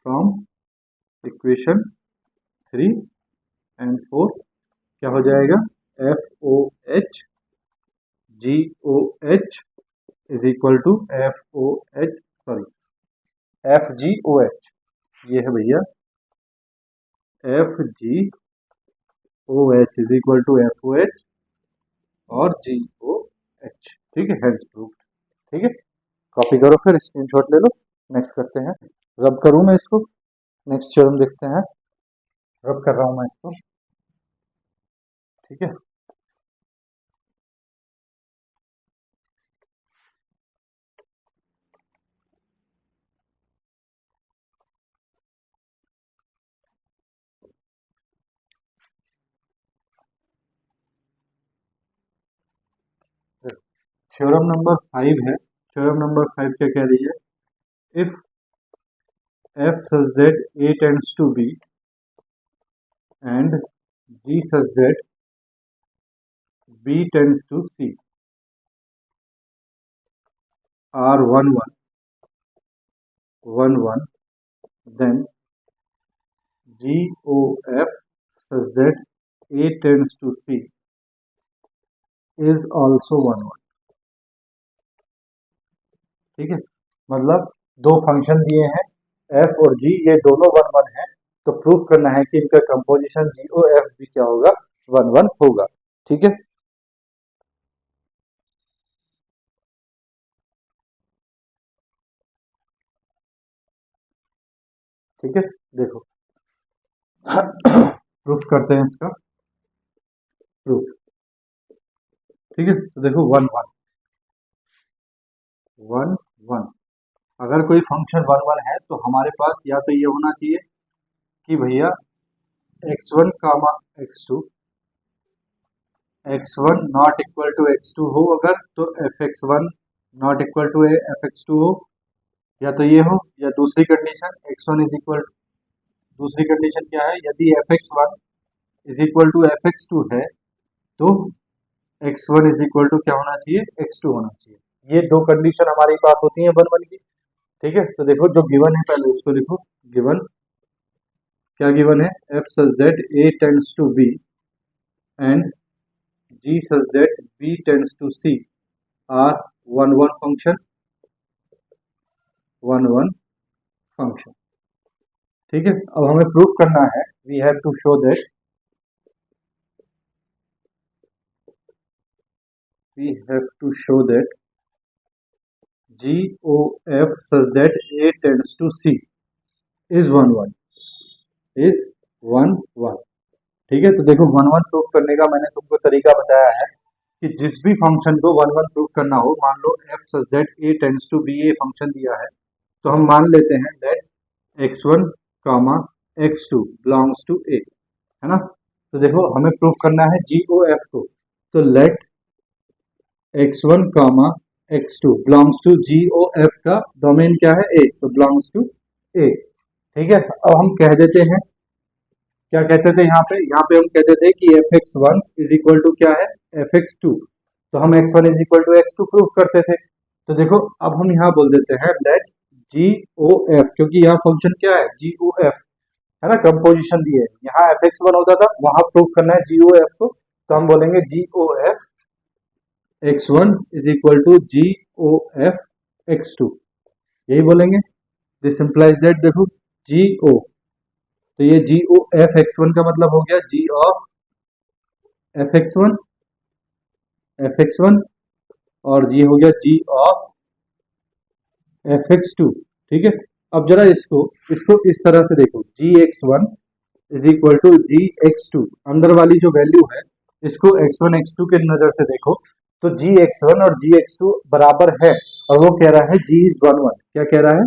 Speaker 1: from equation 3 and 4 क्या हो जाएगा, f O H G O h is equal to F O h, sorry f ji O h, ये है भैया f ji O h is equal to F O h और g ओ h. ठीक है, health proof. ठीक है, copy करो फिर स्क्रीनशॉट ले लो, नेक्स्ट करते हैं। रब करूँ मैं इसको, नेक्स्ट थ्योरम देखते हैं, रब कर रहा हूँ मैं इसको। ठीक है, थ्योरम नंबर 5 है। थ्योरम नंबर 5 क्या कह रही है, if f such that a tends to b and g such that b tends to c are 1 1 then GOF such that a tends to c is also 1 1। ठीक है, मतलब दो function दिए हैं f और g, ये दोनों 1 1 है, तो प्रूफ करना है कि इनका कंपोजिशन GOF भी क्या होगा, 1 1 होगा। ठीक है, ठीक है, देखो प्रूफ करते हैं इसका प्रूफ। ठीक है, तो देखो 1 1 अगर कोई फंक्शन 1 1 है तो हमारे पास या तो ये होना चाहिए कि भैया x1 comma x1 not equal to x2 हो, अगर तो fx1 not equal to fx2 हो, या तो ये हो, या दूसरी कंडीशन x1 इज इक्वल, दूसरी कंडीशन क्या है, यदि fx1 is equal to fx2 है तो x1 इज इक्वल टू क्या होना चाहिए, x2 होना चाहिए। ये दो कंडीशन हमारे पास होती है 1 1 की। ठीक है, तो देखो जो गिवन है पहले उसको लिखो, गिवन क्या गिवन है, f such that a tends to b and g such that b tends to c are 1 1 function, 1 1 function। ठीक है, अब हमें प्रूफ करना है, we have to show that, we have to show that GOF such that a tends to c is 1 1 is 1 1। ठीक है, तो देखो 1 1 प्रूफ करने का मैंने तुमको तरीका बताया है कि जिस भी फंक्शन को 1 1 प्रूफ करना हो, मान लो f such that a tends to b, ये फंक्शन दिया है, तो हम मान लेते हैं that x1 comma x2 belongs to a, है ना। तो देखो हमें प्रूफ करना है GOF को, तो let x1 comma x2 belongs to GOF का डोमेन क्या है a, तो बिलोंग्स टू a। ठीक है, अब हम कह देते हैं, क्या कहते थे यहाँ पे हम कहते थे कि fx1 इज इक्वल टू क्या है, fx2। तो हम x1 is equal to x2 prove करते थे। तो देखो अब हम यहाँ बोल देते हैं लेट जी ओ एफ, क्योंकि यहाँ फंक्शन क्या है, जी ओ एफ है ना, कंपोजिशन दी है। यहाँ fx1 होता था, वहां प्रूव करना है जी ओ एफ को, तो हम बोलेंगे G O F x1 is equal to G O F x2, यही बोलेंगे। दिस इंप्लाइज दैट, देखो जी ओ, तो ये जी ओ एफ x1 का मतलब हो गया जी ऑफ एफ एक्स वन, और ये हो गया जी ऑफ fx2। ठीक है, अब जरा इसको इसको इस तरह से देखो, gx1 is equal to gx2, अंदर वाली जो वैल्यू है इसको x1 x2 के नजर से देखो, तो gx1 और gx2 बराबर है, और वो कह रहा है g इज 1 1। क्या कह रहा है,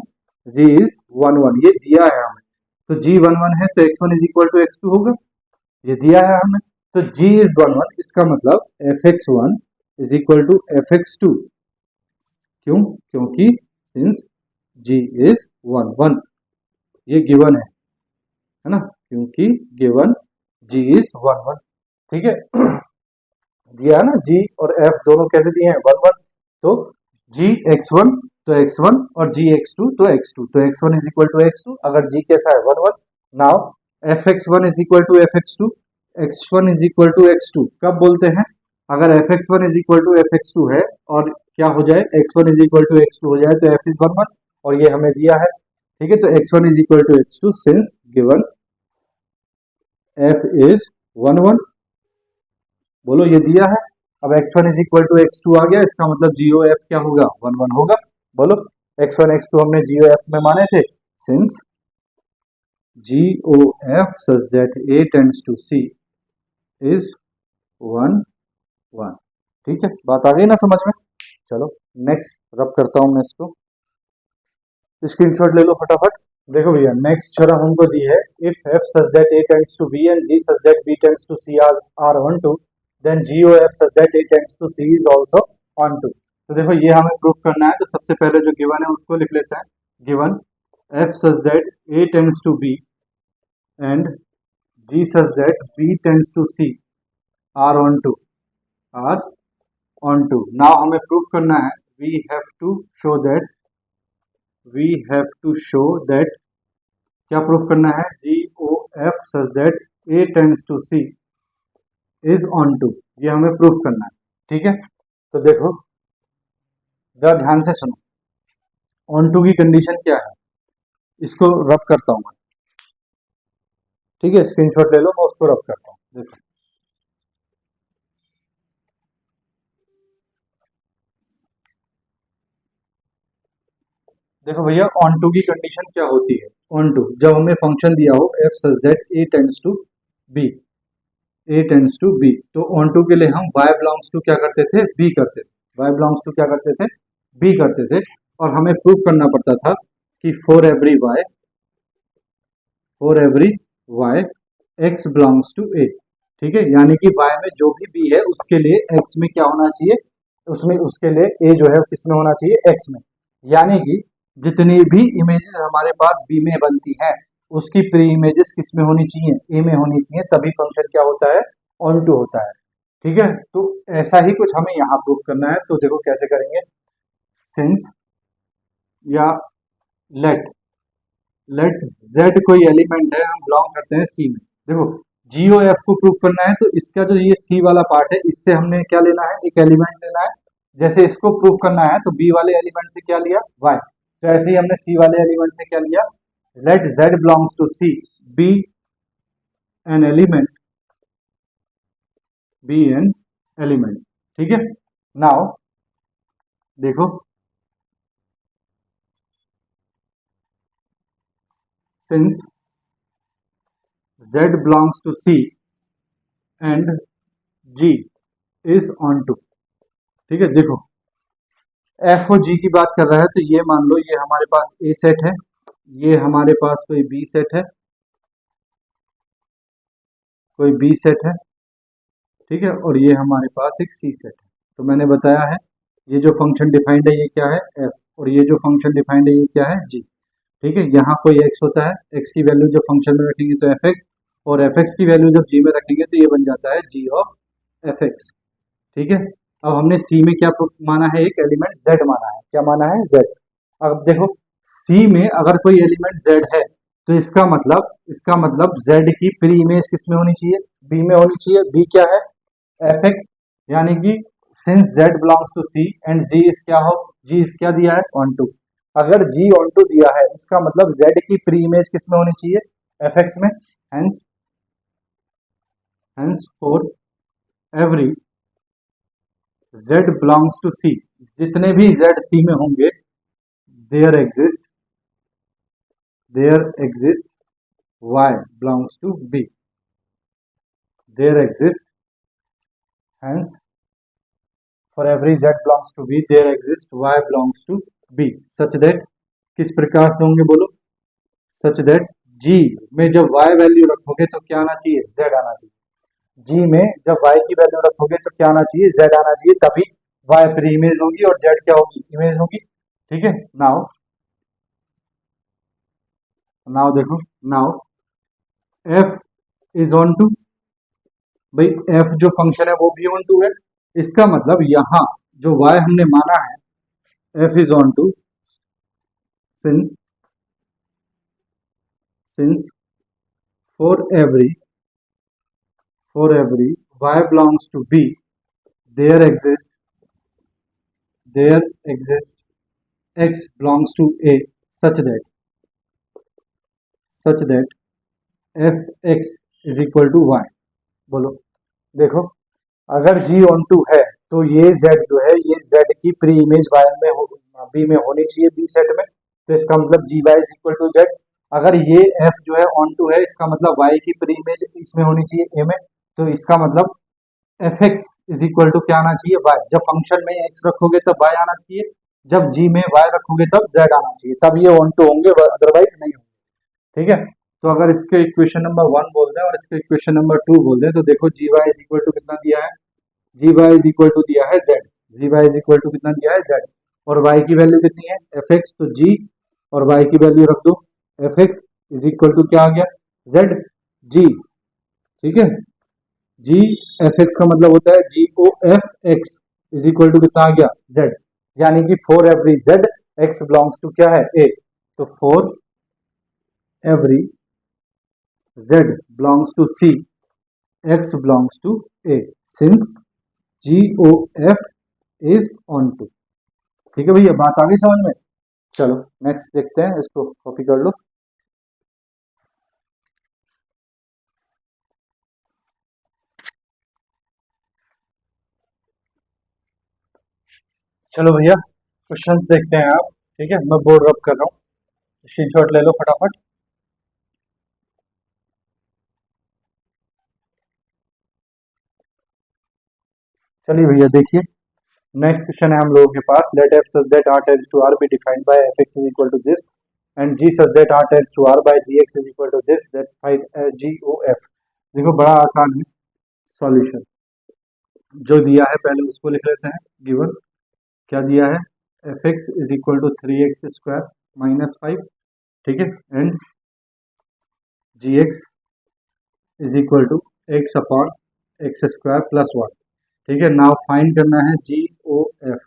Speaker 1: g इज 1 1, ये दिया है हमें। तो g 1 1 है तो x1 is equal to x2 होगा, ये दिया है हमें। तो g इज 1 1, इसका मतलब fx1 is equal to fx2। क्यों, क्योंकि सिंस g इज 1 1, ये गिवन है ना, क्योंकि गिवन g इज 1 1। ठीक है, दिया है ना, g और f दोनों कैसे दिए हैं, 1 1। तो g x1 तो x1 और g x2 तो x2, तो x1 is equal to x2, अगर g कैसा है 1 1। Now fx1 is equal to fx2, x1 is equal to x2 कब बोलते हैं, अगर fx1 is equal to fx2 है और क्या हो जाए, x1 is equal to x2 हो जाए, तो f इज 1 1, और ये हमें दिया है। ठीक है, तो x1 is equal to x2 since given f is 1 1, बोलो ये दिया है। अब x1 is equal to x2 आ गया, इसका मतलब जीओ एफ क्या होगा, 1 1 होगा। बोलो x1 x2 हमने जीओ एफ में माने थे, since g o f such that a tends to c is 1 1। ठीक है, बात आ गई ना समझ में। चलो नेक्स्ट रब करता हूं मैं इसको, स्क्रीनशॉट ले लो फटाफट। देखो भैया नेक्स्ट थ्योरम हमको दी है, if f such that a tends to b and g such that b tends to c are on to, then g o f such that a tends to c is also on to। तो देखो ये हमें proof करना है, तो सबसे पहले जो गिवन है उसको लिख लेते हैं। Given f such that a tends to b and g such that b tends to c are on to, are on to। Now हमें प्रूफ करना है, we have to show that, क्या प्रूफ करना है, जी O F such that A tends to C is onto, ये हमें proof करना है। ठीक है, तो देखो जरा ध्यान से सुनो, ऑन टू की कंडीशन क्या है, इसको रब करता हूं मैं। ठीक है, स्क्रीनशॉट ले लो, मैं उसको रब करता हूं। देखो देखो भैया ऑन टू की कंडीशन क्या होती है, ऑन टू जब हमें फंक्शन दिया हो f such that A tends to b, a tends to b, तो ऑन टू के लिए हम y बिलोंग्स टू क्या करते थे, बी करते थे, y बिलोंग्स टू क्या करते थे, बी करते थे। और हमें प्रूव करना पड़ता था कि for every y x belongs to a। ठीक है, यानी कि y में जो भी b है उसके लिए x में क्या होना चाहिए, उसमें उसके लिए a जो है किस में होना चाहिए, x में। यानी कि जितनी भी इमेजेस हमारे पास b में बनती हैं उसकी प्री इमेजेस किस में होनी चाहिए, a में होनी चाहिए, तभी फंक्शन क्या होता है, ऑन टू होता है। ठीक है, तो ऐसा ही कुछ हमें यहाँ प्रूफ करना है, तो देखो कैसे करेंगे। सिंस या लेट z कोई एलिमेंट है, हम बिलोंग करते हैं c में। देखो जीओ एफ को प्रूफ करना है, तो इसका जो ये c वाला पार्ट है इससे हमने क्या लेना है, एक एलिमेंट लेना है। जैसे इसको प्रूफ करना है तो b वाले एलिमेंट से क्या लिया, y, तो ऐसे ही हमने c वाले एलिमेंट से क्या लिया, let z belongs to c be an element, be an element. ठीक है, नाउ देखो since z belongs to c and g is onto. ठीक है, देखो f और g की बात कर रहा है, तो ये मान लो ये हमारे पास a सेट है, ये हमारे पास कोई b सेट है, कोई b सेट है। ठीक है, और ये हमारे पास एक c सेट है। तो मैंने बताया है ये जो फंक्शन डिफाइंड है ये क्या है, f, और ये जो फंक्शन डिफाइंड है ये क्या है, g। ठीक है, यहाँ कोई x होता है, x की वैल्यू जब फंक्शन में रखेंगे तो fx, और fx की वैल्यू जब g में रखेंगे तो ये बन जाता है g ऑफ fx। ठीक है, अब हमने c में क्या माना है, एक एलिमेंट z माना है, क्या माना है, z। अब देखो c में अगर कोई एलिमेंट z है तो इसका मतलब z की प्री इमेज किस में होनी चाहिए, b में होनी चाहिए। b क्या है, fx, यानी कि since z belongs to c and g is क्या हो, g इज क्या दिया है, ऑन टू। अगर g ऑन टू दिया है इसका मतलब z की प्री इमेज किस में होनी चाहिए, fx में। Hence for every z belongs to c, जितने भी z c में होंगे, there exist y belongs to b, there exist, hence for every z belongs to b there exist y belongs to b, such that, किस प्रकार से होंगे बोलो, such that g में जब y वैल्यू रखोगे तो क्या आना चाहिए, z आना चाहिए। g में जब y की वैल्यू रखोगे तो क्या आना चाहिए, z आना चाहिए, तभी y प्री इमेज होगी और z क्या होगी, इमेज होगी। ठीक है, नाउ देखो, now f is onto, भाई f जो फंक्शन है वो भी ऑन टू है, इसका मतलब यहाँ जो y हमने माना है f is onto, since for every y belongs to b there exists x belongs to a such that fx is equal to y। बोलो, देखो अगर g ऑन टू है तो ये z जो है ये z की प्री इमेज y में b में होनी चाहिए, b सेट में, तो इसका मतलब gy is equal to z। अगर ये f जो है ऑन टू है इसका मतलब y की प्री इमेज इसमें होनी चाहिए a में, तो इसका मतलब fx इज इक्वल टू क्या आना चाहिए, y। जब फंक्शन में x रखोगे तब y आना चाहिए, जब g में y रखोगे तब z आना चाहिए, तब ये ऑन टू होंगे, अदरवाइज नहीं होंगे। ठीक है, तो अगर इसके इक्वेशन नंबर 1 बोल दें और इसके इक्वेशन नंबर 2 बोल दें तो देखो gy इज इक्वल टू कितना दिया है, gy इज इक्वल टू दिया है z, gy is equal to कितना दिया है, z, और y की वैल्यू कितनी है, fx, तो g और y की वैल्यू रख दो, fx इज इक्वल टू क्या आ गया, z g। ठीक है, जी एफ एक्स का मतलब होता है जी O F x is equal to कितना आ गया, जेड, यानी कि for every Z X belongs to क्या है, ए, तो for every Z belongs to C X belongs to A, since ji O F is onto. ठीक है भैया, बात आ गई समझ में। चलो नेक्स्ट देखते हैं, इसको कॉपी कर लो। चलो भैया क्वेश्चंस देखते हैं आप। ठीक है, मैं बोर्ड रब कर रहा हूँ, स्क्रीनशॉट ले लो फटाफट। चलिए भैया देखिए, नेक्स्ट क्वेश्चन है हम लोगों के पास, let F such that r tends to r be defined by F x is equal to this and g such that r tends to r by ji x is equal to this, that find G O F. देखो बड़ा आसान है solution, जो दिया है पहले उसको लिख लेते हैं। गिवन क्या दिया है, f x is equal to 3x² minus 5, ठीक है, and g x is equal to x upon x² plus 1। ठीक है, नाउ फाइंड करना है जी O F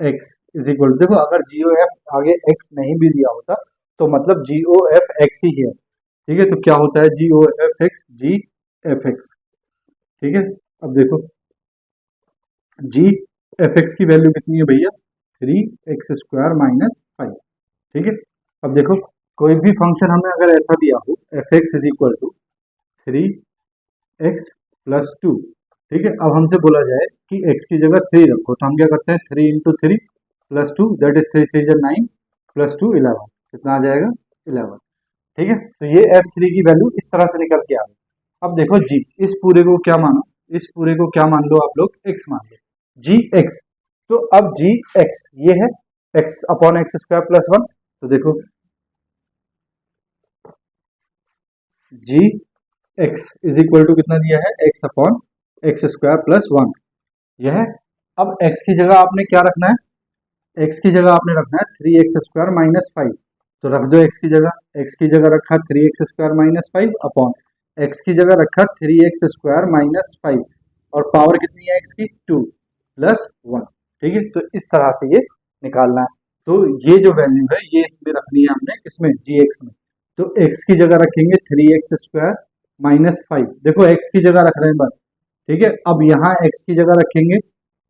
Speaker 1: x is equal, देखो अगर जी ओ एफ आगे एक्स नहीं भी दिया होता तो मतलब जी ओ एफ एक्स ही है। ठीक है, तो क्या होता है जी ओ एफ एक्स, जी एफ एक्स। ठीक है, अब देखो जी एफ एक्स की वैल्यू कितनी है भैया, 3x² माइनस 5। ठीक है, अब देखो कोई भी फंक्शन हमें अगर ऐसा दिया हो f x is equal to 3x plus 2, ठीक है, अब हमसे बोला जाए कि x की जगह 3 रखो, तो हम क्या करते हैं 3 into 3 plus 2, that is 3 3 9 plus 2 11, कितना आ जाएगा 11। ठीक है, तो ये f3 की वैल्यू इस तरह से निकल के आ गई। अब देखो g, इस पूरे को क्या मानो, इस पूरे को क्या मान लो आप लोग, x मान लो, जी एक्स। तो अब जी एक्स ये है x अपॉन x² प्लस 1, तो देखो जी एक्स इज इक्वल टू कितना दिया है, x अपॉन x² प्लस 1, यह है। अब x की जगह आपने क्या रखना है, x की जगह आपने रखना है 3x² माइनस 5, तो रख दो एक्स की जगह रखा 3x² माइनस 5 अपॉन एक्स की जगह रखा 3x² माइनस 5 और पावर कितनी है एक्स की 2 प्लस 1। ठीक है, तो इस तरह से ये निकालना है। तो ये जो वैल्यू है ये इसमें रखनी है हमने, किसमें, gx में। तो x की जगह रखेंगे 3x² माइनस 5, देखो x की जगह रख रहे हैं बस। ठीक है, अब यहाँ x की जगह रखेंगे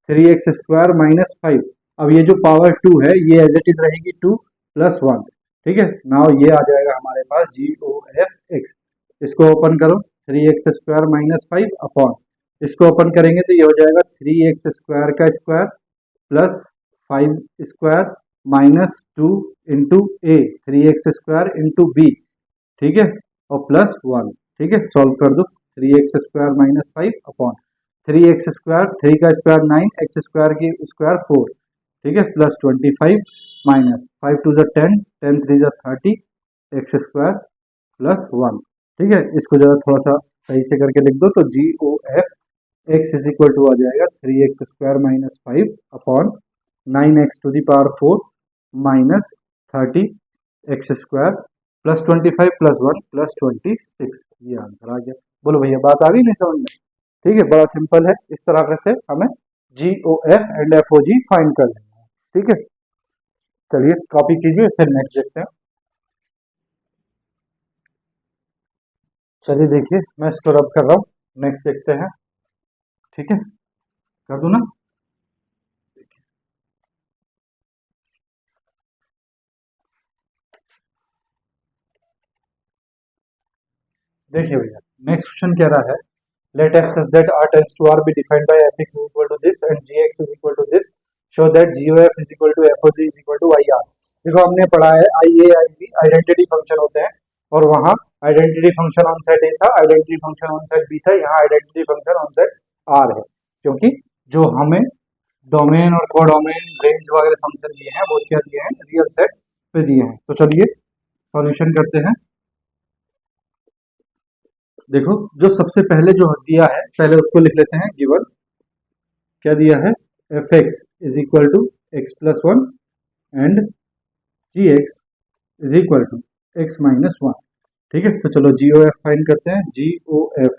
Speaker 1: 3x² माइनस 5। अब ये जो पावर 2 है ये एज इट इज रहेगी 2 प्लस 1। ठीक है, नाउ ये आ जाएगा हमारे पास GOF x। इसको ओपन करो, 3x² माइनस 5 अपॉन, इसको ओपन करेंगे तो ये हो जाएगा 3x² का स्क्वायर प्लस 5² माइनस 2 इंटू ए, 3x² इंटू बी। ठीक है, और प्लस 1। ठीक है, सॉल्व कर दो, 3x² माइनस 5 अपॉन 3x², 3 का स्क्वायर 9, x² की स्क्वायर 4। ठीक है, प्लस 25 माइनस 5 टू ज़ 10, 10 3 ज़ 30, x² प्लस 1। ठीक है, इसको जरा थोड़ा सा सही से करके लिख दो, तो GOF x is equal to आ जाएगा 3x² minus 5 upon 9x to the power 4 minus 30x² plus 25 plus 1 plus 26। ये आंसर आ गया। बोलो भैया, बात आ गई नहीं समझ में? ठीक है, बड़ा सिंपल है। इस तरह से हमें GOF एंड FOG फाइंड कर लेना है। ठीक है, चलिए कॉपी कीजिए, फिर नेक्स्ट देखते हैं। चलिए देखिए, मैं इसको रब कर रहा हूँ, नेक्स्ट देखते हैं। ठीक है, कर दूं ना? देखिए भैया, नेक्स्ट क्वेश्चन कह रहा है, let f such that r tends to r be defined by fx is equal to this and gx is equal to this, show that GOF is equal to FOG is equal to IR। देखो हमने पढ़ा है IA IB identity function होते हैं, और वहाँ identity function on set A था, identity function on set B था, यहाँ identity function on set R है, क्योंकि जो हमें डोमेन और कोडोमेन रेंज वगैरह फंक्शन दिए हैं वो क्या दिए हैं, रियल सेट पे दिए हैं। तो चलिए सॉल्यूशन करते हैं। देखो, जो सबसे पहले जो दिया है पहले उसको लिख लेते हैं। गिवन क्या दिया है, fx is equal to x plus 1 and gx is equal to x minus 1। ठीक है, तो चलो GOF फाइंड करते हैं। GOF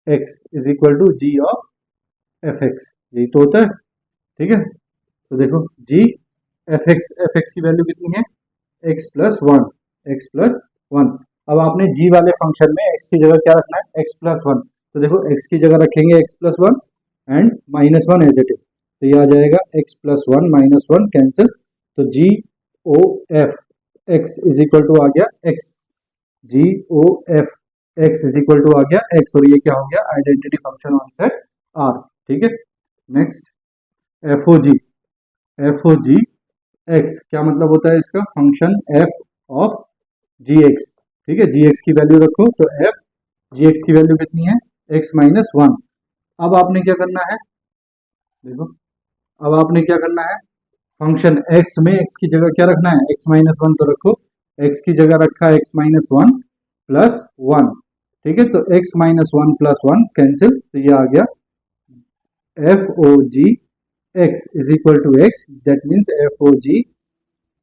Speaker 1: x is equal to G of fx, यही तो होता है। ठीक है, तो देखो G fx की वैल्यू कितनी है, x प्लस 1, एक्स प्लस 1। अब आपने g वाले फंक्शन में x की जगह क्या रखना है, x प्लस 1। तो देखो x की जगह रखेंगे x plus 1 and minus 1 as it is, तो ये आ जाएगा x प्लस 1 माइनस 1 कैंसिल, तो GOF x is equal to आ गया x, GOF x is equal to आ गया x, और ये क्या हो गया, identity function on set R। ठीक है, नेक्स्ट FOG x क्या मतलब होता है इसका, फंक्शन f ऑफ gx। ठीक है, gx की वैल्यू रखो, तो f gx की वैल्यू कितनी है, x माइनस 1। अब आपने क्या करना है, देखो अब आपने क्या करना है, फंक्शन x में x की जगह क्या रखना है, x माइनस 1 तो रखो, x की जगह रखा है x माइनस 1 प्लस 1। ठीक है, तो x माइनस 1 प्लस 1 कैंसिल, तो ये आ गया FOG x is equal to x, that means FOG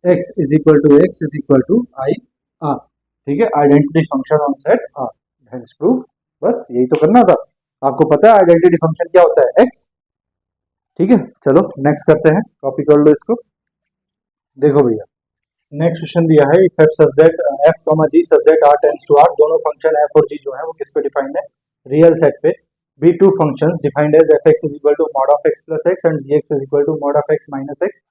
Speaker 1: x is equal to x is equal to IR। ठीक है, identity function on set R, hence proof. बस यही तो करना था, आपको पता है आइडेंटिटी फंक्शन क्या होता है, x। ठीक है, चलो नेक्स्ट करते हैं, कॉपी कर लो इसको। देखो भैया, नेक्स्ट क्वेश्चन दिया है, if f such that f, g such that r tends to r, दोनों फंक्शन f और g जो है वो किस पे डिफाइंड है, रियल सेट पे। be two functions defined as fx is equal to mod of x plus x and gx is equal to mod of x minus x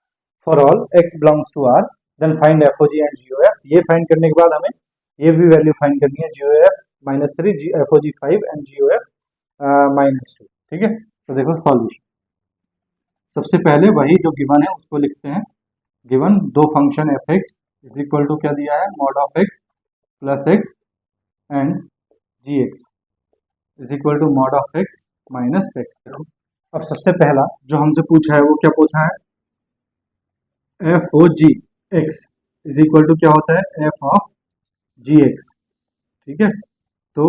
Speaker 1: for all x belongs to r, then find FOG and GOF। ये find करने के बाद हमें ये भी value find करनी है, GOF minus 3, FOG 5 and GOF minus 2। ठीक है, तो देखो सॉल्यूशन, सबसे पहले वही जो गिवन है उसको लिखते हैं। गिवन दो function fx is equal to क्या दिया है, mod of x plus x and gx is equal to mod of x minus x। देखो अब सबसे पहला जो हमसे पूछा है वो क्या पूछा है, FOG x is equal to क्या होता है, f ऑफ gx। ठीक है, तो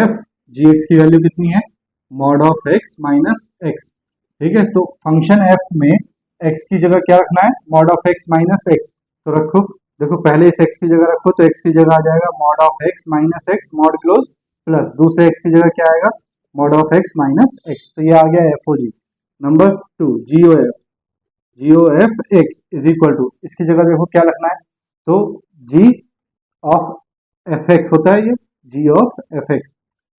Speaker 1: f gx की वैल्यू कितनी है, mod of x minus x। ठीक है, तो फंक्शन f में x की जगह क्या रखना है, mod of x minus x, तो रखो देखो पहले इस x की जगह रखो तो x की जगह आ जाएगा mod of x minus x mod close plus दूसरे x की जगह क्या आएगा mod of x minus x. तो ये आ गया f o g. Number 2 g O F x is equal to, इसकी जगह देखो क्या रखना है, तो जी ऑफ एफ एक्स होता है ये, जी ऑफ एफ एक्स।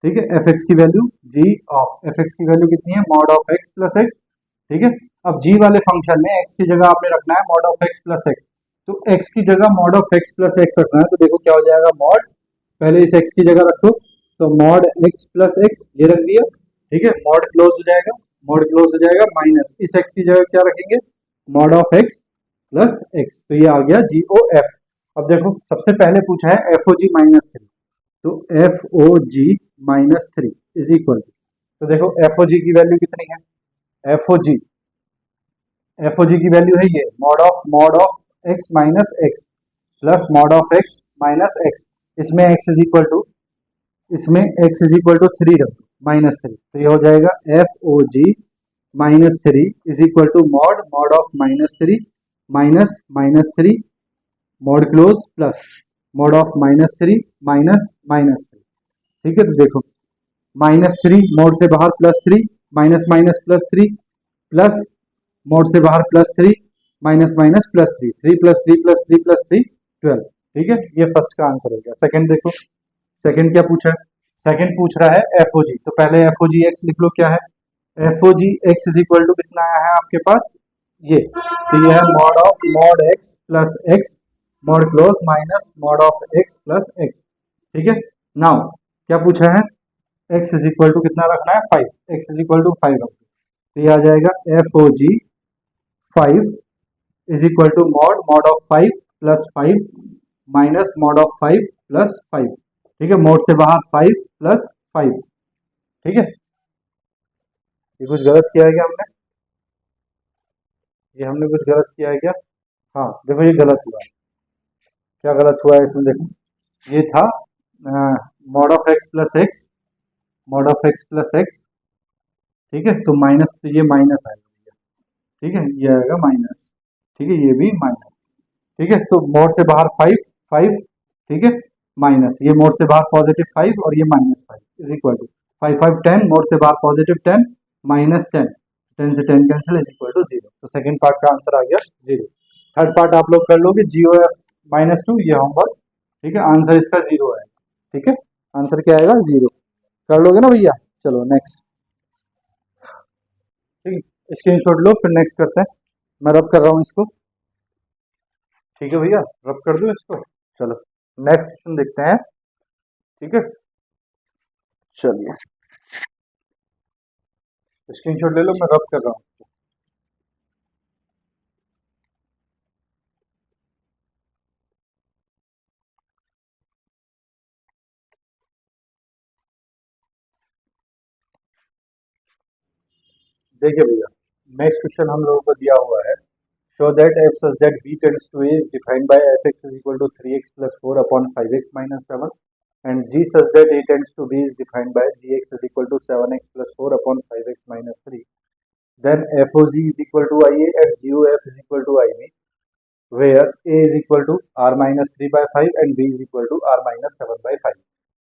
Speaker 1: ठीक है, एफ एक्स की value, g of F x की वैल्यू कितनी है mod of x plus x. ठीक है, अब जी वाले फंक्शन में एक्स की जगह आपने रखना है mod of x plus x, तो एक्स की जगह mod of x plus x रखना है, तो देखो क्या हो जाएगा मॉड, पहले इस एक्स की जगह रखो तो मॉड एक्स प्लस एक्स ये रख दिया। ठीक है, मॉड क्लोज हो जाएगा, मॉड क्लोज हो जाएगा माइनस इस एक्स की जगह क्या रखेंगे mod of x plus x, तो ये आ गया जी ओ एफ। अब देखो सबसे पहले पूछा है f o g minus three, तो f o g minus three is equal, तो देखो एफ ओ जी की वैल्यू कितनी है, एफ ओ जी की वैल्यू है ये mod of x minus x plus mod of x minus x, इसमें x इज इक्वल टू, इसमें x is equal to three रख माइनस थ्री, तो ये हो जाएगा f o g minus three is equal to mod mod of minus three minus minus three mod close plus mod of minus three minus minus three. ठीक है, तो देखो minus three mod से बाहर plus three minus minus plus three plus mode से बाहर plus three minus minus plus three, three plus three plus three plus three 12। ठीक है, ये फर्स्ट का आंसर हो गया। सेकंड देखो, सेकंड क्या पूछा है, सेकंड पूछ रहा है एफ ओ जी, तो पहले एफ ओ जी एक्स लिख लो, क्या है f o g x is equal to कितना आया है आपके पास ये, तो ये है mod of mod x plus x mod close minus mod of x plus x. ठीक है, नाउ क्या पूछा है x इज इक्वल टू कितना रखना है 5, x इज इक्वल टू 5 रखो, तो ये आ जाएगा f o g 5 is equal to mod mod of 5 plus 5 minus mod of 5 plus 5। ठीक है, मोड से बाहर 5 प्लस 5। ठीक है, ये कुछ गलत किया है क्या हमने, ये हमने कुछ गलत किया है क्या, हाँ देखो ये गलत हुआ है, क्या गलत हुआ है इसमें देखो, ये था mod of x plus x, mod of x plus x. ठीक है, तो माइनस, तो ये माइनस आएगा, ठीक है ये आएगा माइनस, ठीक है ये भी माइनस। ठीक है, तो मोड से बाहर 5 5, ठीक है माइनस, ये मोड से बाहर पॉजिटिव 5 और ये minus 5 is equal to 5 5 10, mod से बाहर पॉजिटिव 10 माइनस 10, 10 से 10 cancel is equal to zero, तो सेकंड पार्ट का आंसर आ गया जीरो। थर्ड पार्ट आप लोग कर लोगे जी ओ एफ माइनस टू, ये होमवर्क। ठीक है, आंसर इसका जीरो आएगा। ठीक है, आंसर क्या आएगा जीरो, कर लोगे ना भैया, चलो नेक्स्ट। ठीक है, स्क्रीनशॉट लो फिर नेक्स्ट करते हैं, मैं रब कर रहा हूँ इसको। ठीक है भैया, रब कर दूँ इसको, चलो नेक्स्ट क्वेश्चन देखते हैं। ठीक है, चलिए स्क्रीनशॉट ले लो, मैं रब कर रहा हूँ। देखिए भैया, नेक्स्ट क्वेश्चन हम लोगों को दिया हुआ है, show that f such that b tends to a is defined by fx is equal to 3x plus 4 upon 5x minus 7 and g such that a tends to b is defined by gx is equal to 7x plus 4 upon 5x minus 3, then FOG is equal to IA and GOF is equal to IB, where a is equal to r minus 3 by 5 and b is equal to r minus 7 by 5।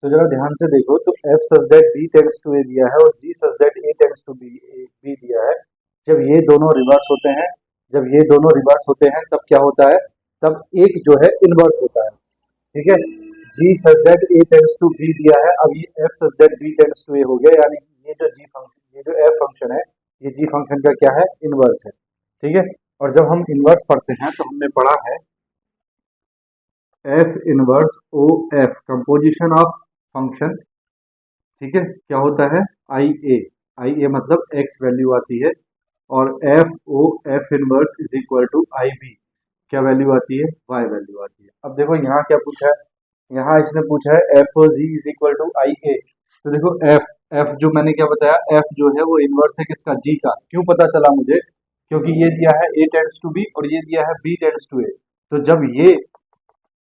Speaker 1: तो जरा ध्यान से देखो, तो f such that b tends to a दिया है और g such that a tends to b दिया है। जब ये दोनों रिवर्स होते हैं, जब ये दोनों रिवर्स होते हैं तब क्या होता है, तब एक जो है इनवर्स होता है। ठीक है, g such that a tends to b दिया है, अब ये f such that b tends to a हो गया, यानी ये जो g फंक्शन, ये जो f फंक्शन है, ये g फंक्शन का क्या है इनवर्स है। ठीक है, और जब हम इनवर्स पढ़ते हैं तो हमने पढ़ा है f inverse o f composition of function. ठीक है, क्या होता है आई ए मतलब x वैल्यू आती है, और f o f inverse is equal to I B, क्या वैल्यू आती है y वैल्यू आती है। अब देखो यहाँ क्या पूछा है, यहाँ इसने पूछा है f o g is equal to I A, तो देखो एफ जो मैंने क्या बताया, एफ जो है वो इनवर्स है किसका, जी का। क्यों पता चला मुझे, क्योंकि ये दिया है a टेंड्स टू b और ये दिया है b टेंड्स टू a, तो जब ये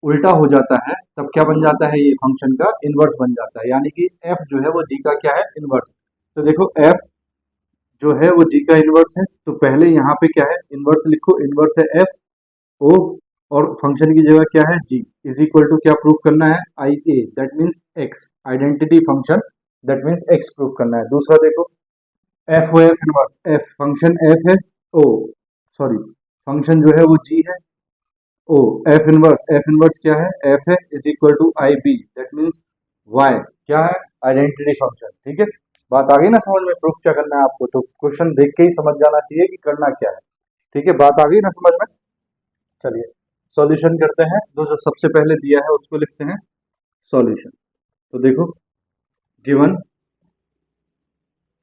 Speaker 1: उल्टा हो जाता है तब क्या बन जाता है, ये फंक्शन का इनवर्स बन जाता है, यानी कि f जो है वो g का क्या है इनवर्स। तो देखो f जो है वो g का इनवर्स है, तो पहले यहाँ पे क्या है इनवर्स लिखो, इनवर्स है f ओ और फंक्शन की जगह क्या है जी, इज इक्वल टू क्या प्रूफ करना है I A, that means x, identity function, that means x proof करना है। दूसरा देखो F o f inverse, f function f है, ओ सॉरी फंक्शन जो है वो जी है, ओ एफ इनवर्स क्या है, एफ है is equal to I B, that means y क्या है, आइडेंटिटी फंक्शन। ठीक है, बात आ गई ना समझ में, प्रूफ क्या करना है आपको, तो क्वेश्चन देख के ही समझ जाना चाहिए कि करना क्या है। ठीक है, बात आ गई ना समझ में। चलिए सॉल्यूशन करते हैं, जो सबसे पहले दिया है उसको लिखते हैं सॉल्यूशन। तो देखो गिवन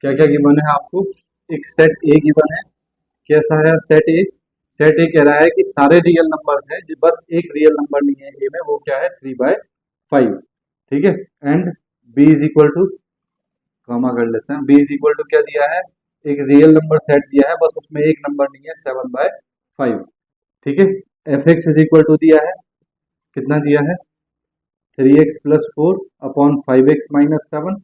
Speaker 1: क्या क्या गिवन है आपको, एक सेट ए गिवन है, कैसा है सेट ए, सेट ए कह रहा है कि सारे रियल नंबर्स हैं जी, बस एक रियल नंबर नहीं है ए में, वो क्या है 3/5। ठीक है, and b is equal to, comma कर लेते हैं, बी इज इक्वल टू क्या दिया है, एक रियल नंबर सेट दिया है, बस उसमें एक नंबर नहीं है 7/5। ठीक है, f x is equal to दिया है, कितना दिया है 3x+4 upon 5x-7,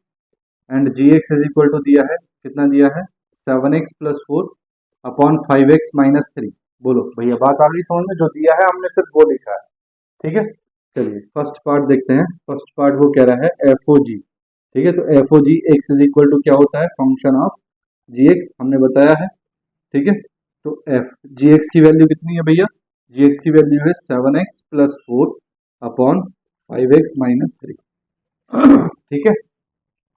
Speaker 1: and g x is equal to दिया है, कितना दिया है 7x+4 अपॉन 5x-3। बोलो भैया बात आ गई समझ में, जो दिया है हमने सिर्फ वो लिखा है। ठीक है, चलिए फर्स्ट पार्ट देखते हैं। फर्स्ट पार्ट वो कह रहा है एफ ओ जी। ठीक है, तो f o g x is equal to क्या होता है, फंक्शन ऑफ जी एक्स, हमने बताया है। ठीक है, तो एफ जी एक्स की वैल्यू कितनी है भैया, जी एक्स की वैल्यू है 7x+4 अपॉन 5x-3। ठीक है,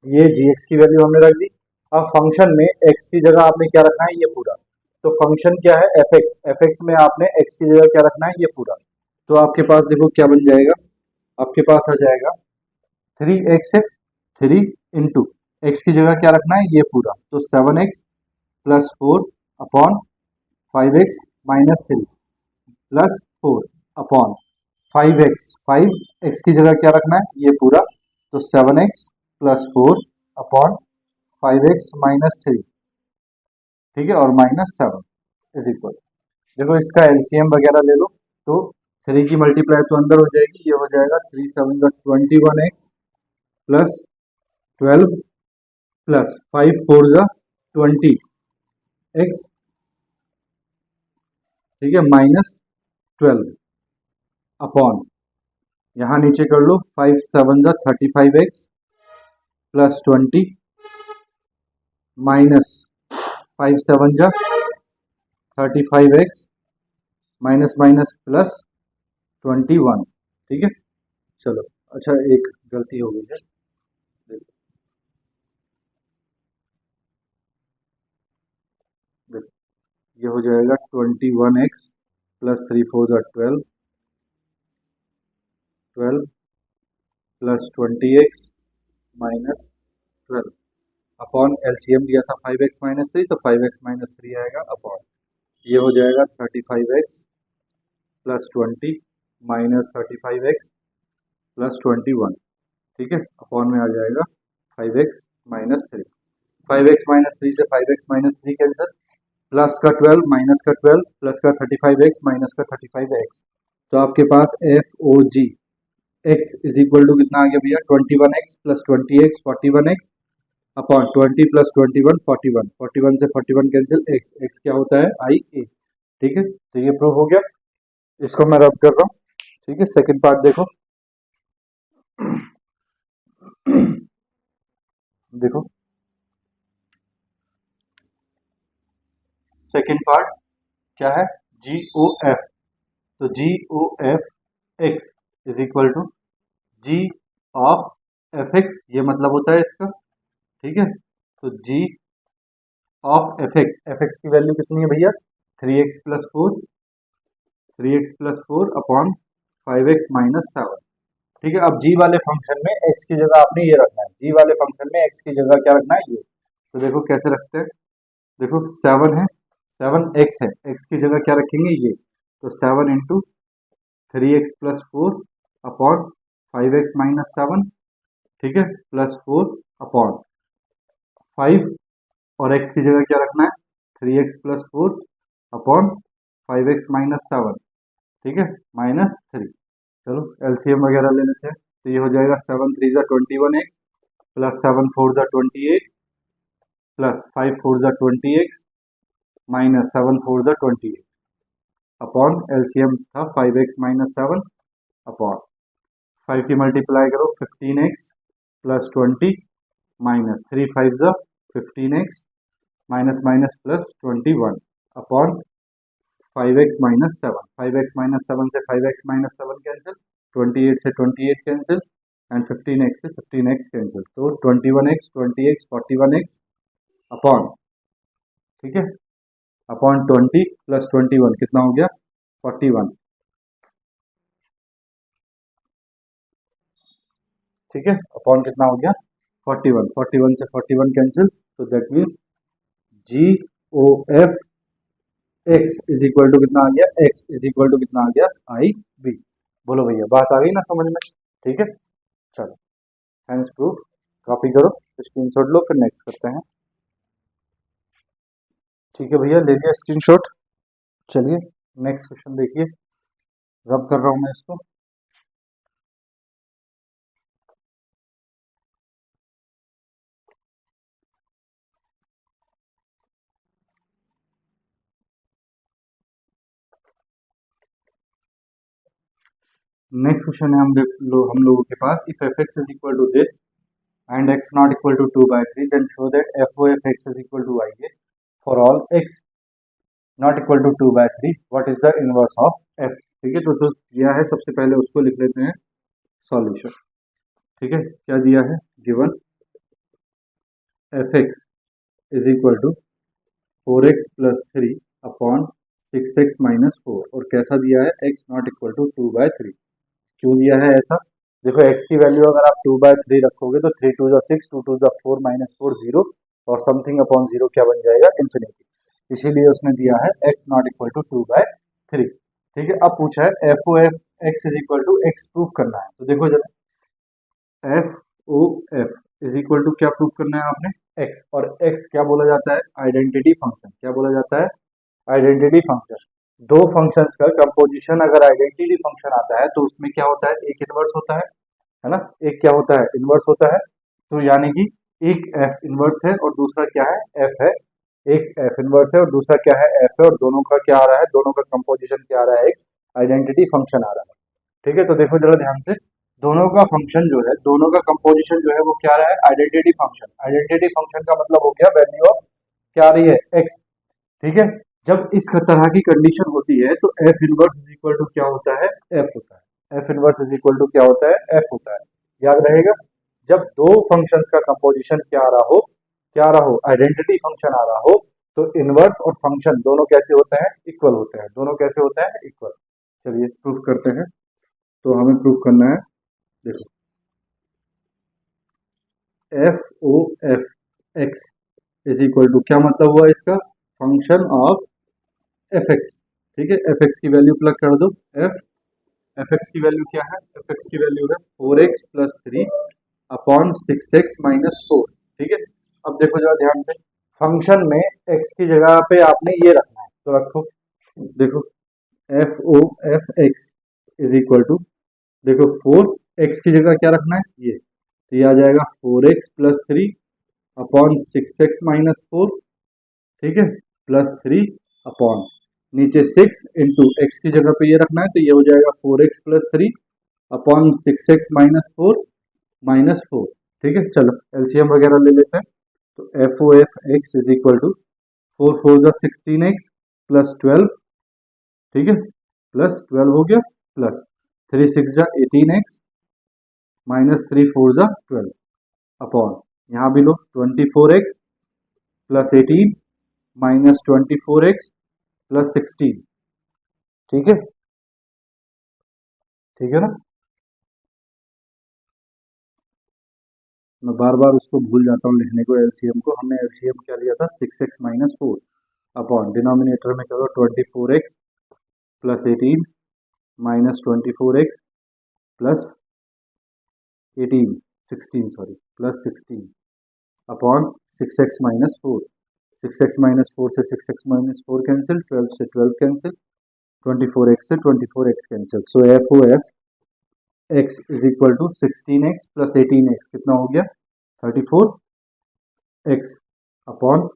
Speaker 1: ये जी एक्स की वैल्यू हमने रख दी। अब फंक्शन में एक्स की जगह आपने क्या रखना है, ये पूरा। तो फंक्शन क्या है एफ एक्स, एफ एक्स में आपने एक्स की जगह क्या रखना है, ये पूरा। तो आपके पास देखो क्या बन जाएगा, आपके पास आ जाएगा 3x है, 3 इंटू एक्स की जगह क्या रखना है, ये पूरा, तो 7x+4 upon 5x-3 +4 upon 5x की जगह क्या रखना है, ये पूरा, तो 7x+4 अपॉन 5x-3। ठीक है, और -7 इज इक्वल, देखो इसका एलसीएम वगैरह ले लो, तो 3 की मल्टीप्लाई तो अंदर हो जाएगी, ये हो जाएगा 3 7 21x प्लस 12 प्लस 5 4 20x। ठीक है, -12 अपॉन, यहाँ नीचे कर लो 5 7 35x plus 20 minus 5 7 35x minus minus plus 21। ठीक है, चलो अच्छा एक गलती हो गई है, ये हो जाएगा 21x plus 3 4 12 12 plus 20x minus 12 upon LCM दिया था 5x-3, तो 5x-3 आएगा अपॉन, ये हो जाएगा 35x plus 20 minus 35x plus 21। ठीक है, अपॉन में आ जाएगा 5x-3, 5x-3 से 5x-3 कैंसिल, प्लस का 12 माइनस का 12 प्लस का 35x माइनस का 35x, तो आपके पास f o g x is equal to कितना आ गया भैया 21x plus 20x 41x upon 20 plus 21 41, 41 से 41 कैंसिल, एक्स एक्स क्या होता है आई ए। ठीक है, तो ये प्रूफ हो गया, इसको मैं रब कर रहा हूँ। ठीक है, सेकंड पार्ट देखो देखो सेकंड पार्ट क्या है, जी ओ एफ, तो g O F x is equal to ji of F x, ये मतलब होता है इसका। ठीक है, तो जी ऑफ एफ एक्स की वैल्यू कितनी है भैया 3x+4, 3x+4 अपॉन 5x-7। ठीक है, अब जी वाले फंक्शन में एक्स की जगह आपने ये रखना है, जी वाले फंक्शन में एक्स की जगह क्या रखना है, ये। तो देखो कैसे रखते हैं, देखो 7 है, 7 एक्स है, एक्स की जगह क्या रखेंगे ये, तो 7 इंटू 3x+4 अपॉन 5x-7। ठीक है, +4 अपॉन 5, और x की जगह क्या रखना है 3x+4 अपॉन 5x-7। ठीक है, -3। चलो एलसीएम वगैरह ले लेते हैं, तो ये हो जाएगा 7 3 21x plus 7 4 28 plus 5 4 20x minus 7 4 28। Upon LCM था 5x माइनस 7 अपॉन 5 की मल्टीप्लाई करो 15x प्लस 20 माइनस 3 5 ज़ा 15x minus minus plus 21 upon 5x minus 7 5x minus 7 से 5x माइनस 7 कैंसिल 28 से 28 कैंसिल एंड 15x से 15x कैंसिल तो 21x 20x 41x upon ठीक है अपॉन 20 प्लस 21 कितना हो गया 41 ठीक है अपॉन कितना हो गया 41 41 से 41 कैंसिल तो that means GOF x is equal to कितना आ गया x इज इक्वल टू कितना आ गया IB। बोलो भैया बात आ गई ना समझ में ठीक है चलो हैंस प्रूफ कॉपी करो स्क्रीनशॉट लो फिर नेक्स्ट करते हैं ठीक है भैया ले लिया स्क्रीनशॉट चलिए नेक्स्ट क्वेश्चन देखिए रब कर रहा हूं मैं इसको नेक्स्ट क्वेश्चन है हम लोगों के पास if f x is equal to this and x not equal to 2/3 then show that f o F x is equal to I A for all x not equal to 2/3 what is the inverse of f ठीक है तो जो दिया है सबसे पहले उसको लिख लेते हैं सॉल्यूशन ठीक है क्या दिया है given f x is equal to 4x plus 3 upon 6x minus 4 और कैसा दिया है x नॉट इक्वल टू 2/3 क्यों दिया है ऐसा देखो x की वैल्यू अगर आप 2/3 रखोगे तो 3 2 6 2 2 4 माइनस 4 0 और समथिंग अपॉन 0 क्या बन जाएगा इन्फिनिटी इसीलिए उसने दिया है x नॉट इक्वल टू 2/3 ठीक है अब पूछा है f o F x is equal to x proof करना है तो देखो जरा f o F is equal to क्या प्रूफ करना है आपने x और x क्या बोला जाता है आइडेंटिटी फंक्शन क्या बोला जाता है आइडेंटिटी फंक्शन दो फंक्शंस का कंपोजिशन अगर आइडेंटिटी फंक्शन आता है तो उसमें क्या होता है एक इनवर्स होता है ना एक क्या होता है इनवर्स होता है तो यानी कि एक एफ इनवर्स है और दूसरा क्या है एफ है एक एफ इनवर्स है और दूसरा क्या है एफ है और दोनों का क्या आ रहा है दोनों का कंपोजिशन क्या आ रहा है एक आइडेंटिटी फंक्शन आ रहा है ठीक है तो देखो जरा ध्यान से दोनों का फंक्शन जो है दोनों का कंपोजिशन जो है वो क्या रहा है आइडेंटिटी फंक्शन का मतलब हो गया वैल्यू ऑफ क्या आ रही है एक्स ठीक है जब इस तरह की कंडीशन होती है तो f inverse is equal to क्या होता है एफ होता है f inverse is equal to क्या होता है एफ होता है याद रहेगा जब दो फंक्शंस का कंपोजिशन क्या आ रहा हो आइडेंटिटी फंक्शन आ रहा हो तो इनवर्स और फंक्शन दोनों कैसे होते हैं इक्वल होते हैं दोनों कैसे होते हैं इक्वल चलिए प्रूफ करते हैं तो हमें प्रूफ करना है देखो F o F x is equal to क्या मतलब हुआ इसका फंक्शन ऑफ एफ एक्स ठीक है एफ एक्स की वैल्यू प्लग कर दो एफ एक्स की वैल्यू क्या है एफ एक्स की वैल्यू है 4x plus 3 upon 6x minus 4 ठीक है अब देखो जरा ध्यान से फंक्शन में x की जगह पे आपने ये रखना है तो रखो देखो F o F x is equal to देखो 4x की जगह क्या रखना है ये तो ये आ जाएगा 4x plus 3 upon 6x minus 4 ठीक है प्लस 3 अपॉन नीचे 6 इंटू एक्स की जगह पे ये रखना है तो ये हो जाएगा 4x plus 3 upon 6x minus 4 ठीक है चलो एलसीएम वगैरह ले लेते हैं तो f o F x is equal to 4 4 जा 16x प्लस 12 ठीक है प्लस 12 हो गया प्लस 3 6 जा 18x माइनस 3 4 जा 12 अपॉन यहाँ भी लो 24x plus 18 minus 24x plus 16 ठीक है ना मैं बार बार उसको भूल जाता हूँ लिखने को एलसीएम को हमने एलसीएम क्या लिया था 6x माइनस 4 अपॉन डिनोमिनेटर में करो 24x plus 18 minus 24x plus 18 16 sorry plus 16 upon 6x minus 4 6x minus 4 से 6x माइनस 4 कैंसिल 12 से 12 कैंसिल 24x से 24x cancel so f o f x is equal to 16x plus 18x कितना हो गया 34x upon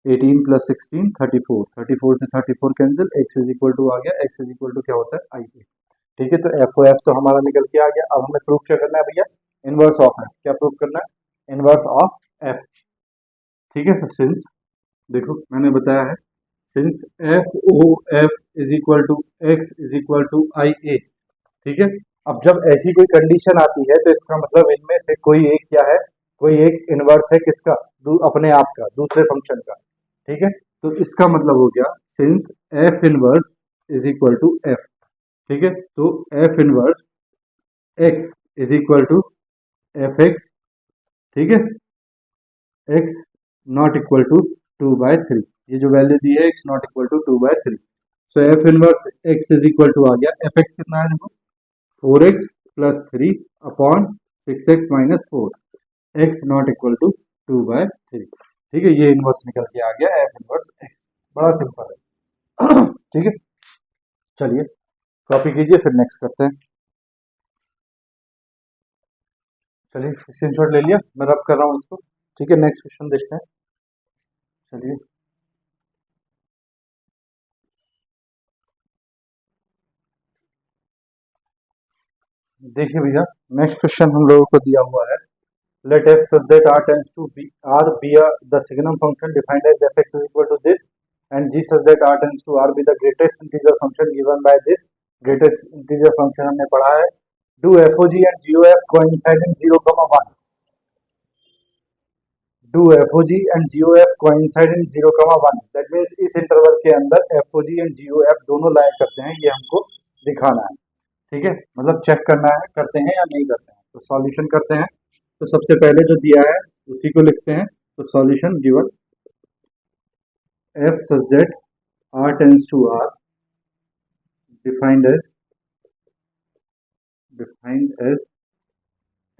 Speaker 1: 18 + 16 34, 34 से 34 cancel, x is equal to आ गया, x is equal to क्या होता है आई ए। ठीक है, तो एफ ओ एफ तो हमारा निकल के आ गया। अब हमें प्रूफ क्या करना है भैया, इनवर्स ऑफ एफ। क्या प्रूफ करना है, इनवर्स ऑफ एफ। ठीक है, तो सिंस देखो मैंने बताया है, since f o F is equal to x is equal to I A. ठीक है, अब जब ऐसी कोई कंडीशन आती है तो इसका मतलब इनमें से कोई एक क्या है, कोई एक इनवर्स है किसका, अपने आप का, दूसरे फंक्शन का। ठीक है, तो इसका मतलब हो गया since F inverse is equal to f. ठीक है, तो f inverse x is equal to f x. ठीक है, एक्स नॉट इक्वल टू 2/3, ये जो वैल्यू दी है x not equal to 2/3। So f inverse x is equal to आ गया, एफ एक्स कितना है देखो, 4x + 3 upon 6x - 4, x not equal to 2/3। ठीक है, ये इनवर्स निकल के आ गया एफ इनवर्स एक्स। बड़ा सिंपल है। ठीक है, चलिए कॉपी कीजिए, फिर नेक्स्ट करते हैं। चलिए स्क्रीनशॉट ले लिया, मैं रब कर रहा हूँ इसको। ठीक है, नेक्स्ट क्वेश्चन देखते हैं। चलिए देखिए भैया, नेक्स्ट क्वेश्चन हम लोगों को दिया हुआ है, let f such that r tends to b r be the signum function defined as fx is equal to this, and g such that r tends to r be the greatest integer function given by this greatest integer function हमने पढ़ा है। do fog and gof coincide in 0, 1, do fog and gof coincide in 0, 1, that means इस interval के अंदर fog and gof दोनों लाया करते हैं, ये हमको दिखाना है। ठीक है, मतलब चेक करना है करते हैं या नहीं करते हैं। तो सॉल्यूशन करते हैं। तो सबसे पहले जो दिया है उसी को लिखते हैं। तो solution given f such that r tends to r defined as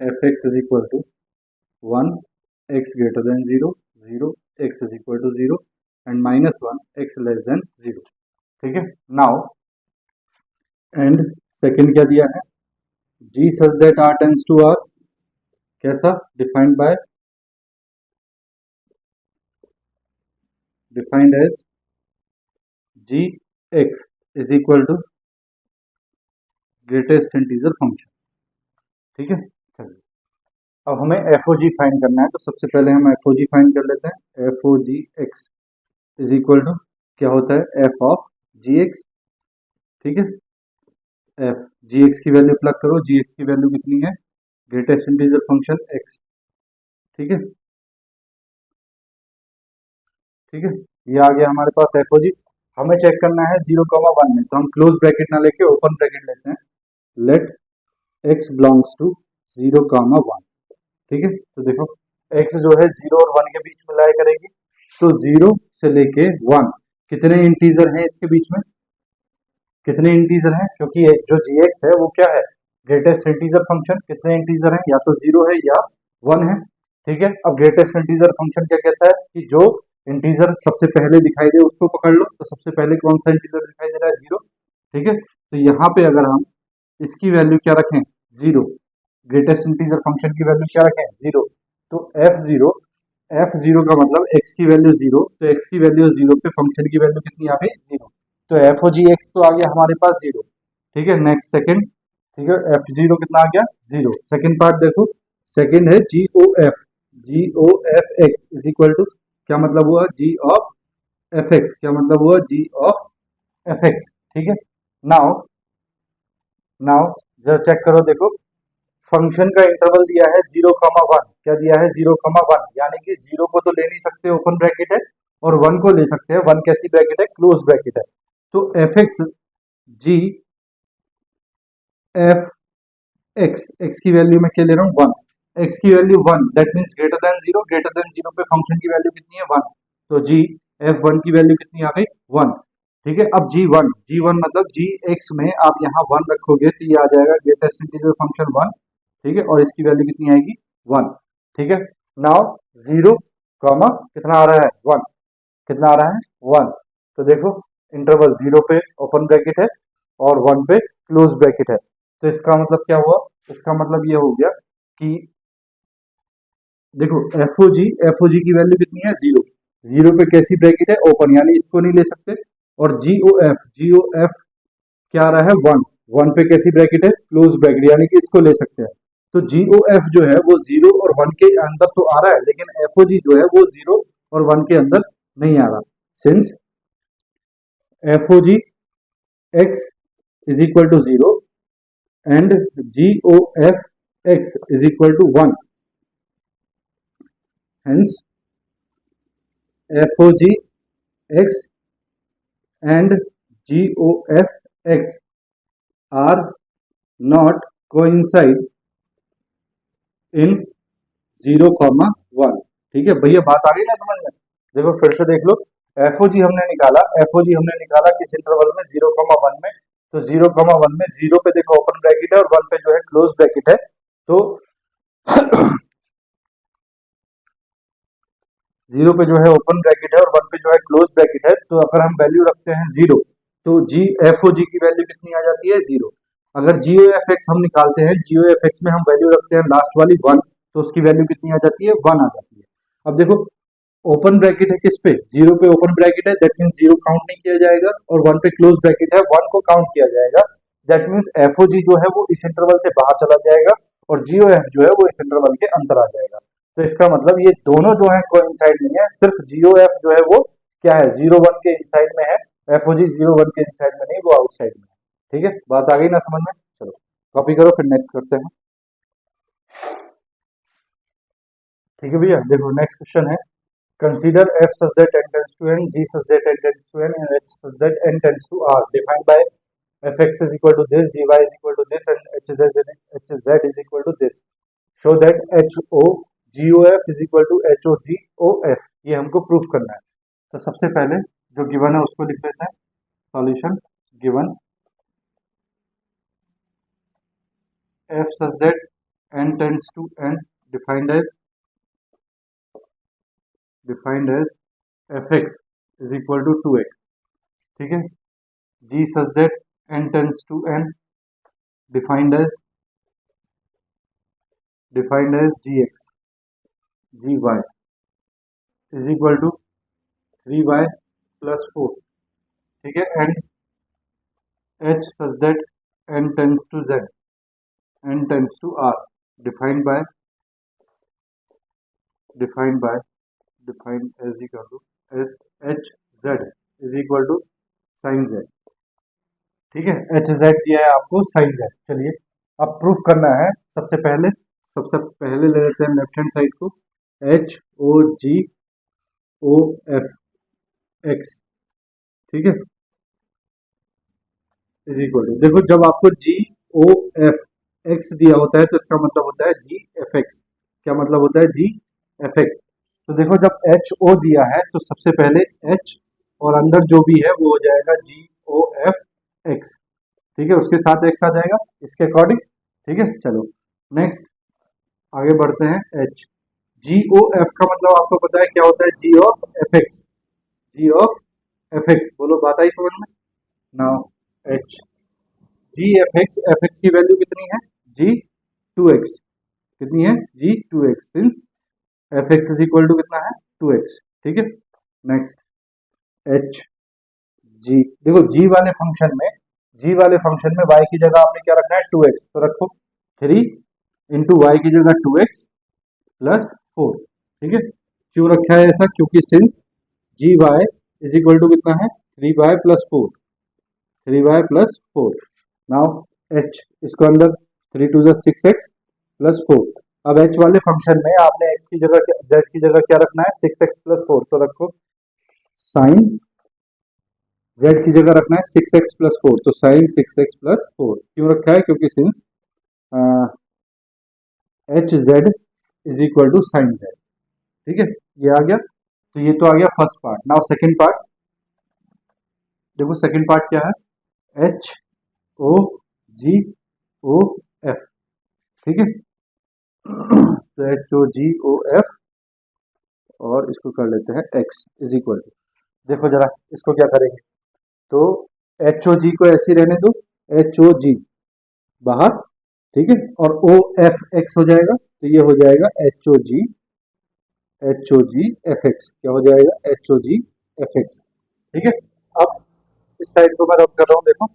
Speaker 1: fx is equal to 1, x greater than 0, 0, x is equal to 0 and -1, x less than 0। ठीक है, नाउ एंड सेकंड क्या दिया है, g such that r tends to r, कैसा defined as g x is equal to greatest integer function. ठीक है, चलिए अब हमें एफ ओ जी फाइंड करना है। तो सबसे पहले हम एफ ओ जी फाइंड कर लेते हैं। F o g x is equal to क्या होता है, एफ ऑफ जी एक्स। ठीक है, एफ जी एक्स की वैल्यू प्लग करो, जी एक्स की वैल्यू कितनी है, ग्रेटेस्ट इंटीजर फंक्शन एक्स। ठीक है, ठीक है, ये आ गया हमारे पास एफ ओ जी। हमें चेक करना है 0, 1 में, तो हम क्लोज ब्रैकेट ना लेके ओपन ब्रैकेट लेते हैं। Let x belongs to 0, 1। ठीक है, तो देखो x जो है 0 और 1 के बीच में लाया करेगी। तो 0 से लेके 1 कितने इंटीजर हैं इसके बीच में, कितने इंटीजर हैं, क्योंकि जो gx है वो क्या है, ग्रेटेस्ट इंटीजर फंक्शन। कितने इंटीजर हैं, या तो 0 है या 1 है। ठीक है, अब ग्रेटेस्ट इंटीजर फंक्शन क्या कहता है कि जो इंटीजर सबसे पहले दिखाई दे उसको पकड़ लो। तो सबसे पहले कौन सा इंटीजर दिखाई दे रहा है, 0। ठीक है, तो यहाँ पे अगर हम इसकी वैल्यू क्या रखें, 0, ग्रेटेस्ट इंटीजर फंक्शन की वैल्यू क्या रखें, 0। तो f0 का मतलब x की वैल्यू 0, तो x की वैल्यू 0 पे फंक्शन की वैल्यू कितनी आ गई, 0। तो एफ ओ जी एक्स तो आ गया हमारे पास 0। ठीक है, नेक्स्ट सेकंड, ठीक है, f0 कितना आ गया, 0। सेकंड पार्ट देखो, सेकंड है जी O F x is equal to क्या मतलब हुआ, जी ऑफ एफ एक्स, क्या मतलब हुआ, जी ऑफ एफ एक्स। ठीक है, नाउ नाउ जरा चेक करो, देखो फंक्शन का इंटरवल दिया है 0, 1। क्या दिया है, 0, 1, यानी कि 0 को तो ले नहीं सकते, ओपन ब्रैकेट है, और 1 को ले सकते हैं, 1 कैसी ब्रैकेट है, क्लोज ब्रैकेट है। तो एफ एक्स जी एफ एक्स, एक्स की वैल्यू में क्या ले रहा हूँ, 1, एक्स की value 1, that means greater than 0, greater than 0 पे फंक्शन की वैल्यू कितनी है, 1। तो जी एफ 1 की वैल्यू कितनी आ गई, 1। ठीक है, अब जी वन मतलब जी एक्स में आप यहाँ 1 रखोगे तो ये आ जाएगा ग्रेटेस्ट इंटीजर फंक्शन 1। ठीक है, और इसकी वैल्यू कितनी आएगी, 1। ठीक है, नाउ 0, कितना आ रहा है, 1, कितना आ रहा है, 1। तो देखो इंटरवल 0 पे ओपन ब्रैकेट है और 1 पे क्लोज ब्रैकेट है। तो इसका मतलब क्या हुआ, इसका मतलब ये हो गया कि देखो एफ ओ जी की वैल्यू कितनी है, 0। जीरो पे कैसी ब्रैकेट है, ओपन, यानी इसको नहीं ले सकते। और GOF क्या आ रहा है, वन, वन पे कैसी ब्रैकेट है, क्लोज ब्रैकेट, यानी कि इसको ले सकते हैं। तो GOF जो है वो जीरो और वन के अंदर तो आ रहा है, लेकिन FOG जो है वो जीरो और वन के अंदर नहीं आ रहा। Since FOG x is equal to 0 and GOF x is equal to 1, hence FOG x and GOF x are not coincide in 0,1। ठीक है भैया, बात आ गई ना समझ में। देखो फिर से देख लो, FOG हमने निकाला किस इंटरवल में, 0,1 में। तो 0,1 में जीरो पे देखो ओपन ब्रैकेट है और वन पे जो है क्लोज ब्रैकेट है। तो जीरो पे जो है ओपन ब्रैकेट है और वन पे जो है क्लोज ब्रैकेट है। तो अगर हम वैल्यू रखते हैं जीरो, तो FOG की वैल्यू कितनी आ जाती है, जीरो। अगर GOF हम निकालते हैं, GOF में हम वैल्यू रखते हैं लास्ट वाली वन, तो उसकी वैल्यू कितनी आ जाती है, वन आ जाती है। अब देखो ओपन ब्रैकेट है किस पे, जीरो पे ओपन ब्रैकेट है, दैट मीन्स जीरो काउंट नहीं किया जाएगा, और वन पे क्लोज ब्रैकेट है, वन को काउंट किया जाएगा। दैट मीन्स FOG जो है वो इस इंटरवल से बाहर चला जाएगा और GOF जो है वो इस इंटरवल के अंदर आ जाएगा। तो इसका मतलब ये दोनों जो है कोइंसाइड नहीं है, सिर्फ GOF जो है वो क्या है, 0,1 के इनसाइड में है, FOG 0,1 के इनसाइड में नहीं, वो आउटसाइड में है। ठीक है, बात आ गई ना समझ में। चलो कॉपी करो, फिर नेक्स्ट करते हैं। ठीक है भैया, देखो नेक्स्ट क्वेश्चन है, consider f such that n tends to n, g such that n tends to n, and h such that n tends to r, defined by fx is equal to this, gy is equal to this, and hz is equal to this. Show that HOGOF is equal to HOGOF। ये हमको proof करना है। तो सबसे पहले जो given है उसको लिख लेते हैं, solution given f such that n tends to n, defined as fx is equal to 2x। ठीक है, g such that n tends to n, defined as gx, gy is equal to 3y plus 4। ठीक है, and h such that n tends to z, n tends to r, defined as equal to hz is equal to sin z। ठीक है, hz दिया है आपको, sin z। चलिए अब proof करना है। सबसे पहले ले लेते हैं लेफ्ट हैंड साइड को, HOGOF x। ठीक है, इज इक्वल टू, देखो जब आपको GOF x दिया होता है तो इसका मतलब होता है GFX। क्या मतलब होता है, GFX। तो देखो जब HO दिया है तो सबसे पहले H और अंदर जो भी है वो हो जाएगा GOFX। ठीक है, उसके साथ x आ जाएगा इसके अकॉर्डिंग। ठीक है, चलो नेक्स्ट आगे बढ़ते हैं। H GOF का मतलब आपको पता है क्या होता है, G ऑफ FX। बोलो, बात आई समझ में। नाउ H GFX, FX की वैल्यू कितनी है, G2x। कितनी है, G2x, since FX is equal to कितना है, 2x। ठीक है, नेक्स्ट H G, देखो G वाले फंक्शन में y की जगह आपने क्या रखना है, 2x। तो रखो 3 इंटू वाई की जगह 2x प्लस 4। ठीक है, क्यों रखा है ऐसा, क्योंकि since GY is equal to कितना है, 3y plus 4, 3y plus 4। Now h, इसको अंदर 3 टू 6x प्लस 4। अब h वाले फंक्शन में आपने x की जगह z की जगह क्या रखना है, 6x प्लस 4। तो रखो साइन z की जगह रखना है 6x प्लस 4, तो साइन 6x प्लस 4। क्यों रखा है, क्योंकि since hz is equal to sine z। ठीक है, ये आ गया। तो ये तो आ गया first part. Now second part, देखो सेकंड पार्ट क्या है, HOGOF। ठीक है, तो HOGOF और इसको कर लेते हैं x इज इक्वल टू, देखो जरा इसको क्या करेंगे, तो HOG को ऐसे ही रहने दो, HOG बाहर। ठीक है, और OFX हो जाएगा, तो ये हो जाएगा HOG H o g f x क्या हो जाएगा, H o g f x. ठीक है, अब इस साइड को मैं रब कर रहा हूँ, देखो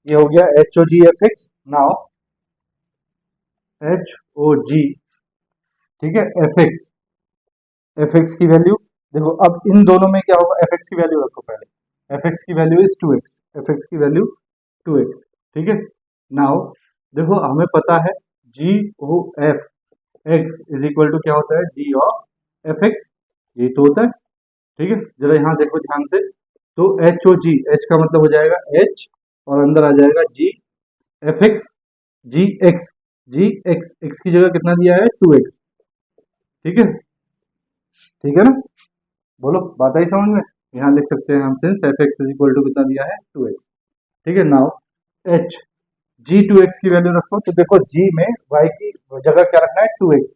Speaker 1: ये हो गया h o g f x. Now h o g, ठीक है, एफ एक्स, एफ एक्स की वैल्यू देखो, अब इन दोनों में क्या होगा, एफ एक्स की वैल्यू रखो पहले, एफ एक्स की value is two x, f x की वैल्यू टू एक्स। ठीक है, नाउ देखो हमें पता है जी O F x is equal to क्या होता है, डी ऑफ एफ एक्स, ये तो होता है। ठीक है, जरा यहाँ देखो ध्यान से, तो एच ओ जी, एच का मतलब हो जाएगा एच और अंदर आ जाएगा जी, एफ एक्स जी एक्स, जी एक्स, एक्स की जगह कितना दिया है, टू एक्स। ठीक है, ठीक है ना, बोलो बात आई समझ में। यहाँ लिख सकते हैं हम since f x is equal to कितना दिया है, टू एक्स। ठीक है, now h g two x की वैल्यू रखो, तो देखो जी में वाई की जगह क्या रखना है, टू एक्स,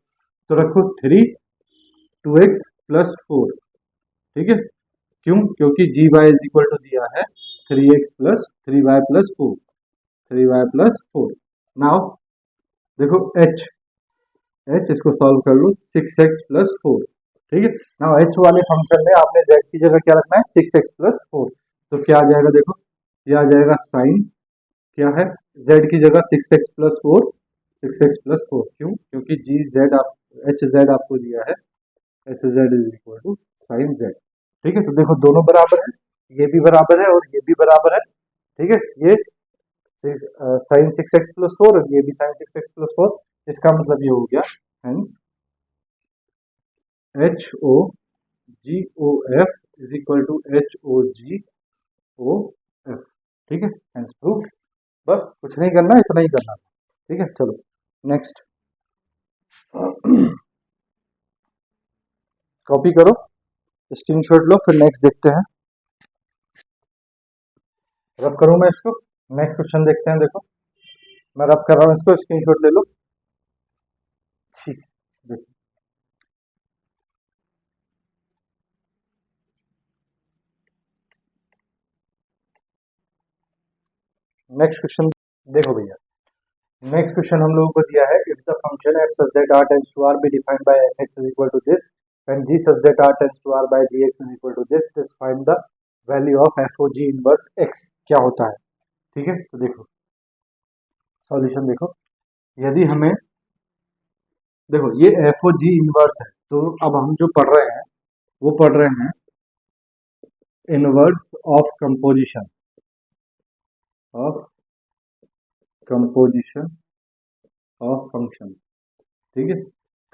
Speaker 1: तो रखो three two x plus four. ठीक है, क्यों, क्योंकि g y is equal to दिया है three x plus three y plus four, three y plus four. Now देखो एच, एच इसको सॉल्व कर लो, सिक्स एक्स प्लस फोर। ठीक है, नाउ एच वाले फंक्शन में आपने जेड की जगह क्या रखना है, सिक्स एक्स प्लस फोर, तो क्या आ जाएगा देखो, ये आ जाएगा साइन क्या है, जेड की जगह six x plus four, six x plus four, क्यों, क्योंकि जी जेड आप, एच जेड आपको दिया है, h z is equal to sine z. ठीक है, तो देखो दोनों बराबर है, ये भी बराबर है और ये भी बराबर है। ठीक है, ये sine six x plus four और ये भी sine six x plus four, इसका मतलब ये हो गया, hence h o g O F is equal to h o g O f. ठीक है, हेंस प्रूफ। बस कुछ नहीं करना, इतना ही करना था। ठीक है, चलो नेक्स्ट कॉपी करो, स्क्रीनशॉट लो, फिर नेक्स्ट देखते हैं। रब करूं मैं इसको, नेक्स्ट क्वेश्चन देखते हैं, देखो मैं रब कर रहा हूं इसको, स्क्रीनशॉट ले लो। ठीक, देखो नेक्स्ट क्वेश्चन, देखो भैया नेक्स्ट क्वेश्चन हम लोगों को दिया है, if the function f such that R tends to R be defined by F x is equal to this and ji such that R tends to R by ji x is equal to this, this find the value of f o g inverse x, क्या होता है। ठीक है, तो देखो solution देखो, यदि हमें देखो ये एफ ओ जी इनवर्स है, तो अब हम जो पढ़ रहे हैं वो पढ़ रहे हैं inverse of composition, of composition of function. ठीक है,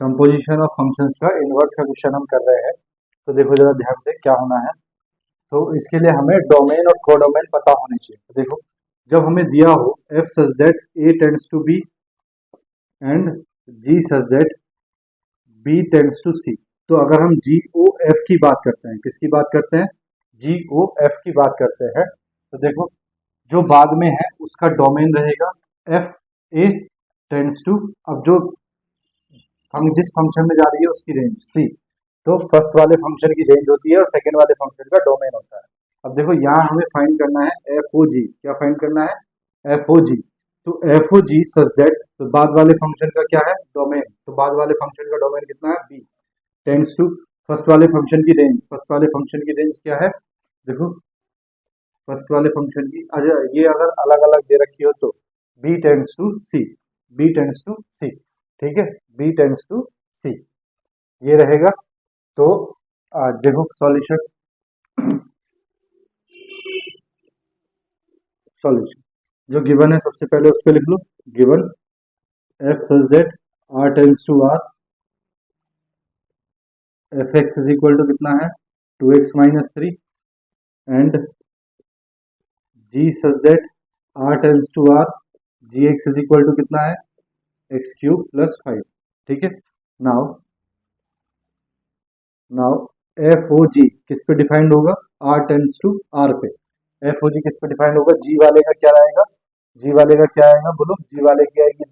Speaker 1: कंपोजिशन ऑफ फंक्शंस का इनवर्स का क्वेश्चन हम कर रहे हैं, तो देखो जरा ध्यान से क्या होना है, तो इसके लिए हमें डोमेन और कोडोमेन पता होने चाहिए। तो देखो जब हमें दिया हो f such that A tends to B and ji such that B tends to C, तो अगर हम जी ओ एफ की बात करते हैं, किसकी बात करते हैं, जी ओ एफ की बात करते हैं, तो देखो जो बाद में है उसका डोमेन रहेगा एफ ए टेंड्स टू, अब जो हम जिस फंक्शन में जा रही है उसकी रेंज सी, तो फर्स्ट वाले फंक्शन की रेंज होती है और सेकंड वाले फंक्शन का डोमेन होता है। अब देखो यहाँ हमें फाइंड करना है एफ ओ जी, क्या फाइंड करना है, एफ ओ जी, तो f o ji such that, तो बाद वाले फंक्शन का क्या है, डोमेन, तो बाद वाले फंक्शन का डोमेन कितना है, बी टेंड्स टू फर्स्ट वाले फंक्शन की रेंज, फर्स्ट वाले फंक्शन की रेंज क्या है, देखो फर्स्ट वाले फंक्शन की अगर ये अगर अलग अलग दे रखी हो तो B tends to C, B tends to C. ठीक है, बी टेंड्स टू सी ये रहेगा, तो देखो सॉल्यूशन, सॉल्यूशन जो गिवन है सबसे पहले उसको लिख लो, given f such that R tends to R, f x is equal to कितना है, two x minus three, and ji such that R tends to R, g x is equal to कितना है, एक्स क्यूब प्लस फाइव। ठीक है, now now f o g किस पे defined होगा, R tends to R पे, f o g किस पे डिफाइंड होगा, जी वाले का क्या आएगा, जी वाले का क्या आएगा बोलो, जी वाले की आएगी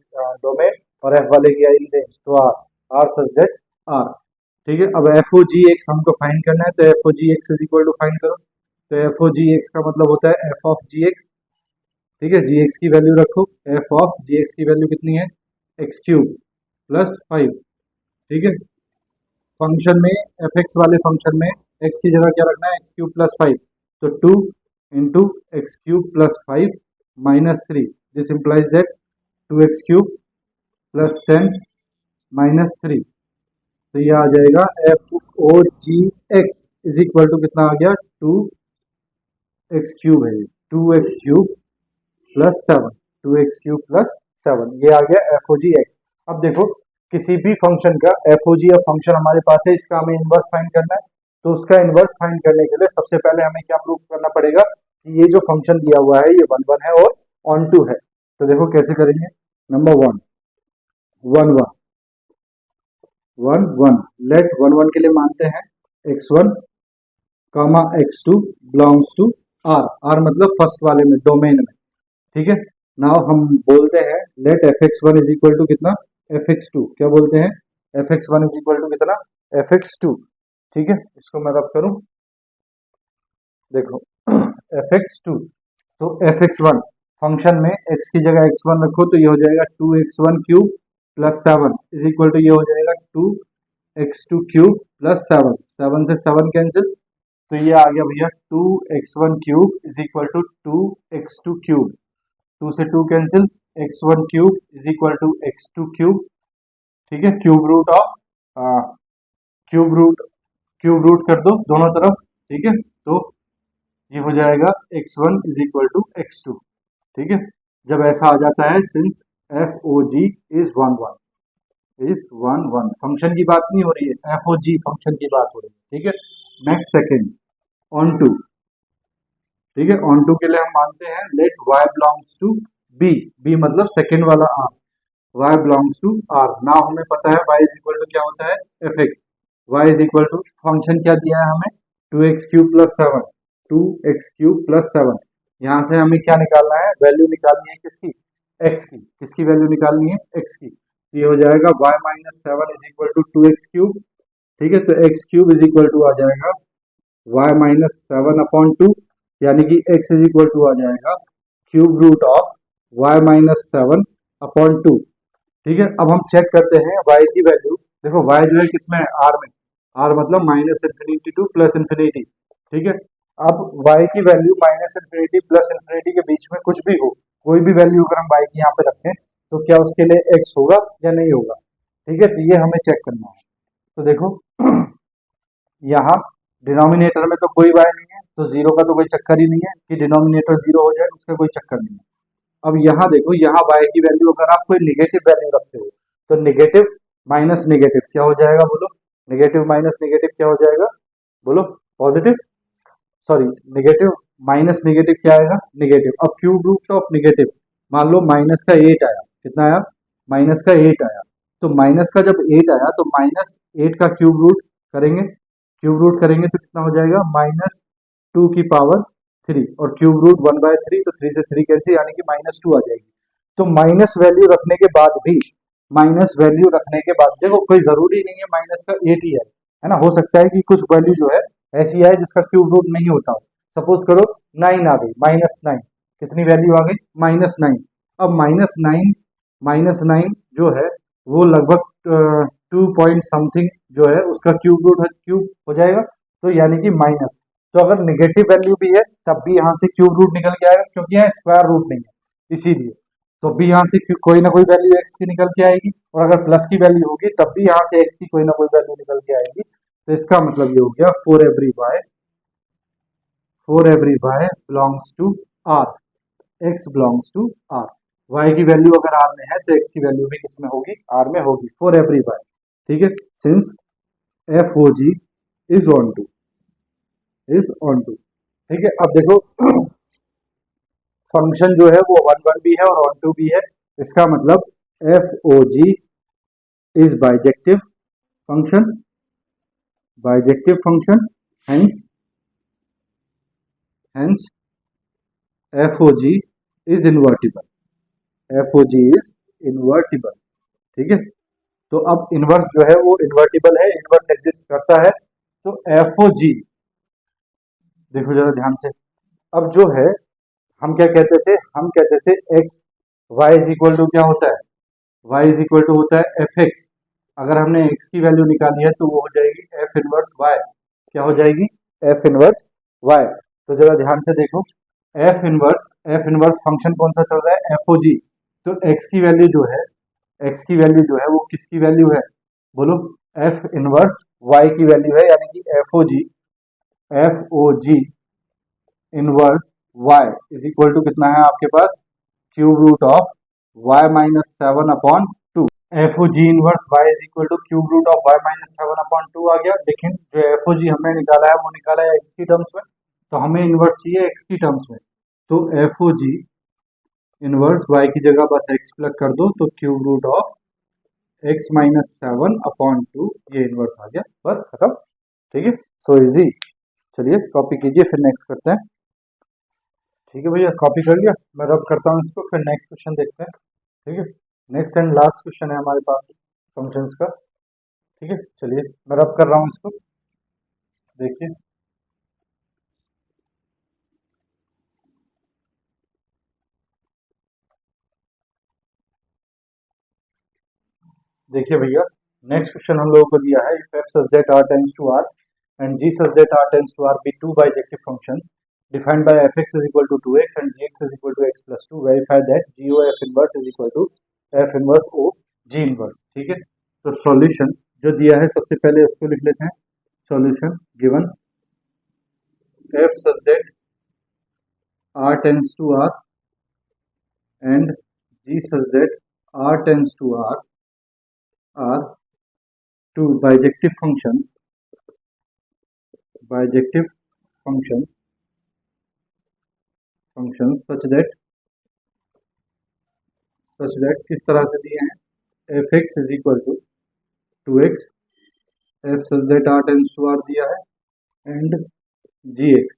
Speaker 1: डोमेन और एफ वाले की आएगी रेंज, तो R, R such that R. ठीक है, अब एफ ओ जी एक्स हमको फाइंड करना है, तो f o g x is equal to find करो, तो एफ ओ जी एक्स का मतलब होता है एफ ऑफ जी एक्स, ठीक है, जी एक्स की वैल्यू रखो, एफ ऑफ जी एक्स की वैल्यू कितनी है, एक्स क्यूब प्लस 5। ठीक है, फंक्शन में एफ एक्स वाले फंक्शन में एक्स की जगह क्या रखना है, एक्स क्यूब प्लस 5। तो 2 into x cube plus 5 minus 3, this implies that 2x³ plus 10 minus 3। तो ये आ जाएगा f o g x is equal to कितना आ गया, 2x³ है, 2x³ प्लस 7, 2x³ प्लस 7, ये आ गया एफ ओ जी एक्स। अब देखो किसी भी फंक्शन का एफ ओ जी या फंक्शन हमारे पास है, इसका हमें इनवर्स फाइंड करना है। तो उसका इनवर्स फाइंड करने के लिए सबसे पहले हमें क्या प्रूव करना पड़ेगा कि ये जो फंक्शन दिया हुआ है ये 1 1 है और ऑन टू है। तो देखो कैसे करेंगे, नंबर 1 1 1 1 1, लेट 1 1 के लिए मानते हैं x1 comma x2 belongs to R, R मतलब फर्स्ट वाले में, डोमेन में। ठीक है, नाउ हम बोलते हैं let f x one is equal to कितना, एफ एक्स टू, क्या बोलते हैं, f x one is equal to कितना, एफ एक्स टू। ठीक है, इसको मैं रब करूं, देखो एफ एक्स टू, तो एफ एक्स वन फंक्शन में x की जगह x1 रखो तो ये हो जाएगा 2x1 cube plus 7 is equal to ये हो जाएगा 2x2 क्यूब प्लस 7, 7 से 7 कैंसिल, तो ये आ गया भैया 2x1 cube is equal to 2x2 cube, 2 से 2 cancel, x1 cube is equal to x2 cube. ठीक है, cube root of cube root कर दो दोनों तरफ। ठीक है, तो ये हो जाएगा x1 is equal to x2। ठीक है, जब ऐसा आ जाता है since f o g is 1 1 is 1 1, function की बात नहीं हो रही है, एफ ओ जी फंक्शन की बात हो रही है। ठीक है, नेक्स्ट सेकेंड ऑन टू। ठीक है, ऑन टू के लिए हम मानते हैं let y belongs to b, b मतलब सेकेंड वाला r, y belongs to r। Now हमें पता है y इज इक्वल टू क्या होता है, f x, y is equal to function क्या दिया है हमें, 2x³ प्लस 7, 2x³ प्लस 7। यहाँ से हमें क्या निकालना है, वैल्यू निकालनी है किसकी, x की, किसकी वैल्यू निकालनी है, x की। ये हो जाएगा y minus 7 is equal to 2x³। ठीक है, तो x³ इज इक्वल टू आ जाएगा y माइनस 7 अपॉन 2, यानी कि x इज इक्वल टू आ जाएगा cube root of y minus 7 upon 2। ठीक है, अब हम चेक करते हैं y की वैल्यू, देखो y जो है किसमें है, r में, r मतलब minus infinity two plus infinity. ठीक है, अब y की value minus infinity plus infinity के बीच में कुछ भी हो, कोई भी वैल्यू अगर हम y की यहाँ पे रखें तो क्या उसके लिए x होगा या नहीं होगा। ठीक है, तो ये हमें चेक करना है। तो देखो यहाँ डिनोमिनेटर में तो कोई y नहीं है, तो जीरो का तो कोई चक्कर ही नहीं है कि डिनोमिनेटर जीरो हो जाए, उसका कोई चक्कर नहीं है। अब यहाँ देखो, यहाँ y की वैल्यू अगर आप कोई निगेटिव वैल्यू रखते हो तो निगेटिव माइनस निगेटिव क्या हो जाएगा, बोलो, निगेटिव माइनस निगेटिव क्या हो जाएगा, बोलो, positive, sorry negative minus negative क्या आएगा, निगेटिव। अब क्यूब रूट ऑफ निगेटिव, मान लो माइनस का 8 आया, कितना आया, माइनस का 8 आया, तो माइनस का जब 8 आया तो माइनस 8 का क्यूब रूट करेंगे, क्यूब रूट करेंगे तो कितना हो जाएगा, माइनस 2 की पावर 3, और क्यूब रूट 1/3, तो 3 से 3 कैंसिल, यानी कि माइनस 2 आ जाएगी। तो माइनस वैल्यू रखने के बाद भी, माइनस वैल्यू रखने के बाद देखो कोई जरूरी नहीं है माइनस का 8 ही है ना, हो सकता है कि कुछ वैल्यू जो है ऐसी आए जिसका क्यूब रूट नहीं होता। सपोज करो 9 आ गई, -9, कितनी वैल्यू आ गई, -9। अब -9 जो है वो लगभग 2 पॉइंट समथिंग जो है उसका क्यूब हो जाएगा, तो यानी कि माइनस। तो अगर नेगेटिव वैल्यू भी है तब भी यहाँ से क्यूब रूट निकल के आएगा, क्योंकि यहाँ स्क्वायर रूट नहीं है इसीलिए, तो भी यहाँ से कोई ना कोई वैल्यू एक्स की निकल के आएगी, और अगर प्लस की वैल्यू होगी तब भी यहाँ से एक्स की कोई ना कोई वैल्यू निकल के आएगी। तो इसका मतलब ये हो गया for every y belongs to r, x belongs to r, y की वैल्यू अगर r में है तो x की वैल्यू भी किसमें होगी, r में होगी, फॉर एवरी y। ठीक है, since f o g is onto, ठीक है, अब देखो फंक्शन जो है वो 1 1 भी है और ऑन टू भी है, इसका मतलब f o g is bijective function, hence f o g is invertible, ठीक है, तो अब इनवर्स जो है वो इन्वर्टिबल है, इनवर्स एग्जिस्ट करता है। तो एफ ओ जी, देखो जरा ध्यान से, अब जो है हम क्या कहते थे, हम कहते थे x y is equal to क्या होता है, y इज इक्वल टू होता है एफ एक्स। अगर हमने x की वैल्यू निकाली है तो वो हो जाएगी एफ इनवर्स y। क्या हो जाएगी, एफ इनवर्स y। तो जरा ध्यान से देखो, एफ इनवर्स फंक्शन कौन सा चल रहा है, एफ ओ जी। तो x की वैल्यू जो है, x की वैल्यू जो है वो किसकी वैल्यू है, बोलो, एफ इनवर्स y की वैल्यू है, यानी कि f o g inverse y is equal to कितना है आपके पास, cube root of y minus 7/2। F o g inverse y is equal to cube root of y minus 7/2 आ गया। लेकिन जो एफ ओ जी हमने निकाला है वो निकाला है x की टर्म्स में, तो हमें इनवर्स चाहिए x की टर्म्स में। तो f o g inverse y की जगह बस x प्लग कर दो, तो cube root of x minus 7/2 ये इनवर्स आ गया, बस खत्म। ठीक है, सो इजी। चलिए कॉपी कीजिए, फिर नेक्स्ट करते हैं। ठीक है भैया, कॉपी कर लिया, मैं रब करता हूँ इसको, फिर नेक्स्ट क्वेश्चन देखते हैं। ठीक है, नेक्स्ट एंड लास्ट क्वेश्चन है हमारे पास फंक्शंस का। ठीक है, चलिए मैं रब कर रहा हूँ इसको, देखिए। देखिए भैया, नेक्स्ट क्वेश्चन हम लोगों को दिया है, if f such that R tends to R and ji such that R tends to R be two bijective function defined by F x is equal to 2x and g x is equal to x plus 2, verify that g O f inverse is equal to f inverse o g inverse. ठीक है, तो solution जो दिया है सबसे पहले उसको लिख लेते हैं। Solution given f such that R tends to R and g such that r tends to r are two bijective functions such that किस तरह से दिए हैं, f x is equal to 2x, f such that r tends to r दिया है and g x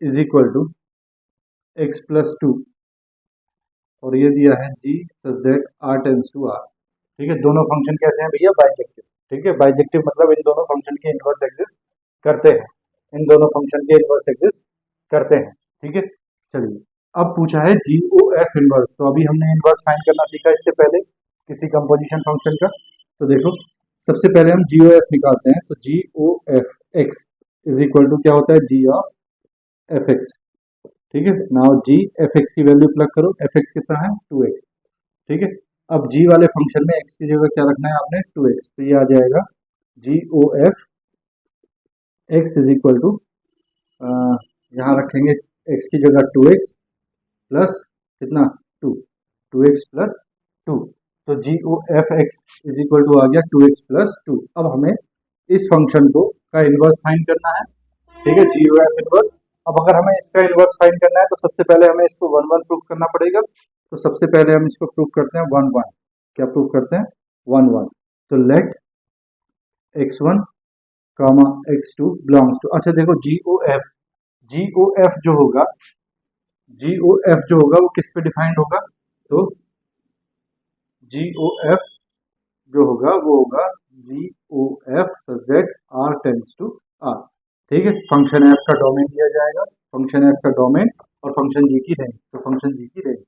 Speaker 1: is equal to x plus 2, और ये दिया है g such that r tends to r। ठीक है, दोनों फंक्शन कैसे हैं भैया, बाइजेक्टिव। ठीक है, बाइजेक्टिव मतलब इन दोनों फंक्शन के इनवर्स एग्जिस्ट करते हैं, इन दोनों फंक्शन के इनवर्स एग्जिस्ट करते हैं। ठीक है, चलिए अब पूछा है जी ओ एफ इनवर्स। तो अभी हमने इनवर्स फाइंड करना सीखा इससे पहले किसी कंपोजिशन फंक्शन का। तो देखो, सबसे पहले हम जी ओ एफ निकालते हैं, तो g O F x is equal to क्या होता है, जी ऑफ एफ एक्स। ठीक है, नाउ जी एफ एक्स की वैल्यू प्लग करो, एफ एक्स कितना है 2x। ठीक है, अब g वाले फंक्शन में x की जगह क्या रखना है आपने, 2x, तो ये आ जाएगा g O F x is equal to, यहाँ रखेंगे x की जगह 2x प्लस कितना 2, 2x प्लस 2, तो g O F x is equal to आ गया 2x प्लस 2। अब हमें इस फंक्शन को का इनवर्स फाइंड करना है। ठीक है, जी ओ एफ इनवर्स। अब अगर हमें इसका इनवर्स फाइंड करना है तो सबसे पहले हमें इसको 1 1 प्रूफ करना पड़ेगा। तो सबसे पहले हम इसको प्रूफ करते हैं 1 1। क्या प्रूफ करते हैं, 1 1। तो let x1 comma x2 belongs to, अच्छा देखो जी ओ एफ जो होगा, जी ओ एफ जो होगा वो किस पे डिफाइंड होगा, तो जी ओ एफ जो होगा वो होगा g O F such that R tends to R. ठीक है, फंक्शन एफ का डोमेन दिया जाएगा, फंक्शन एफ का डोमेन और फंक्शन जी की रेंज, तो फंक्शन जी की रेंज।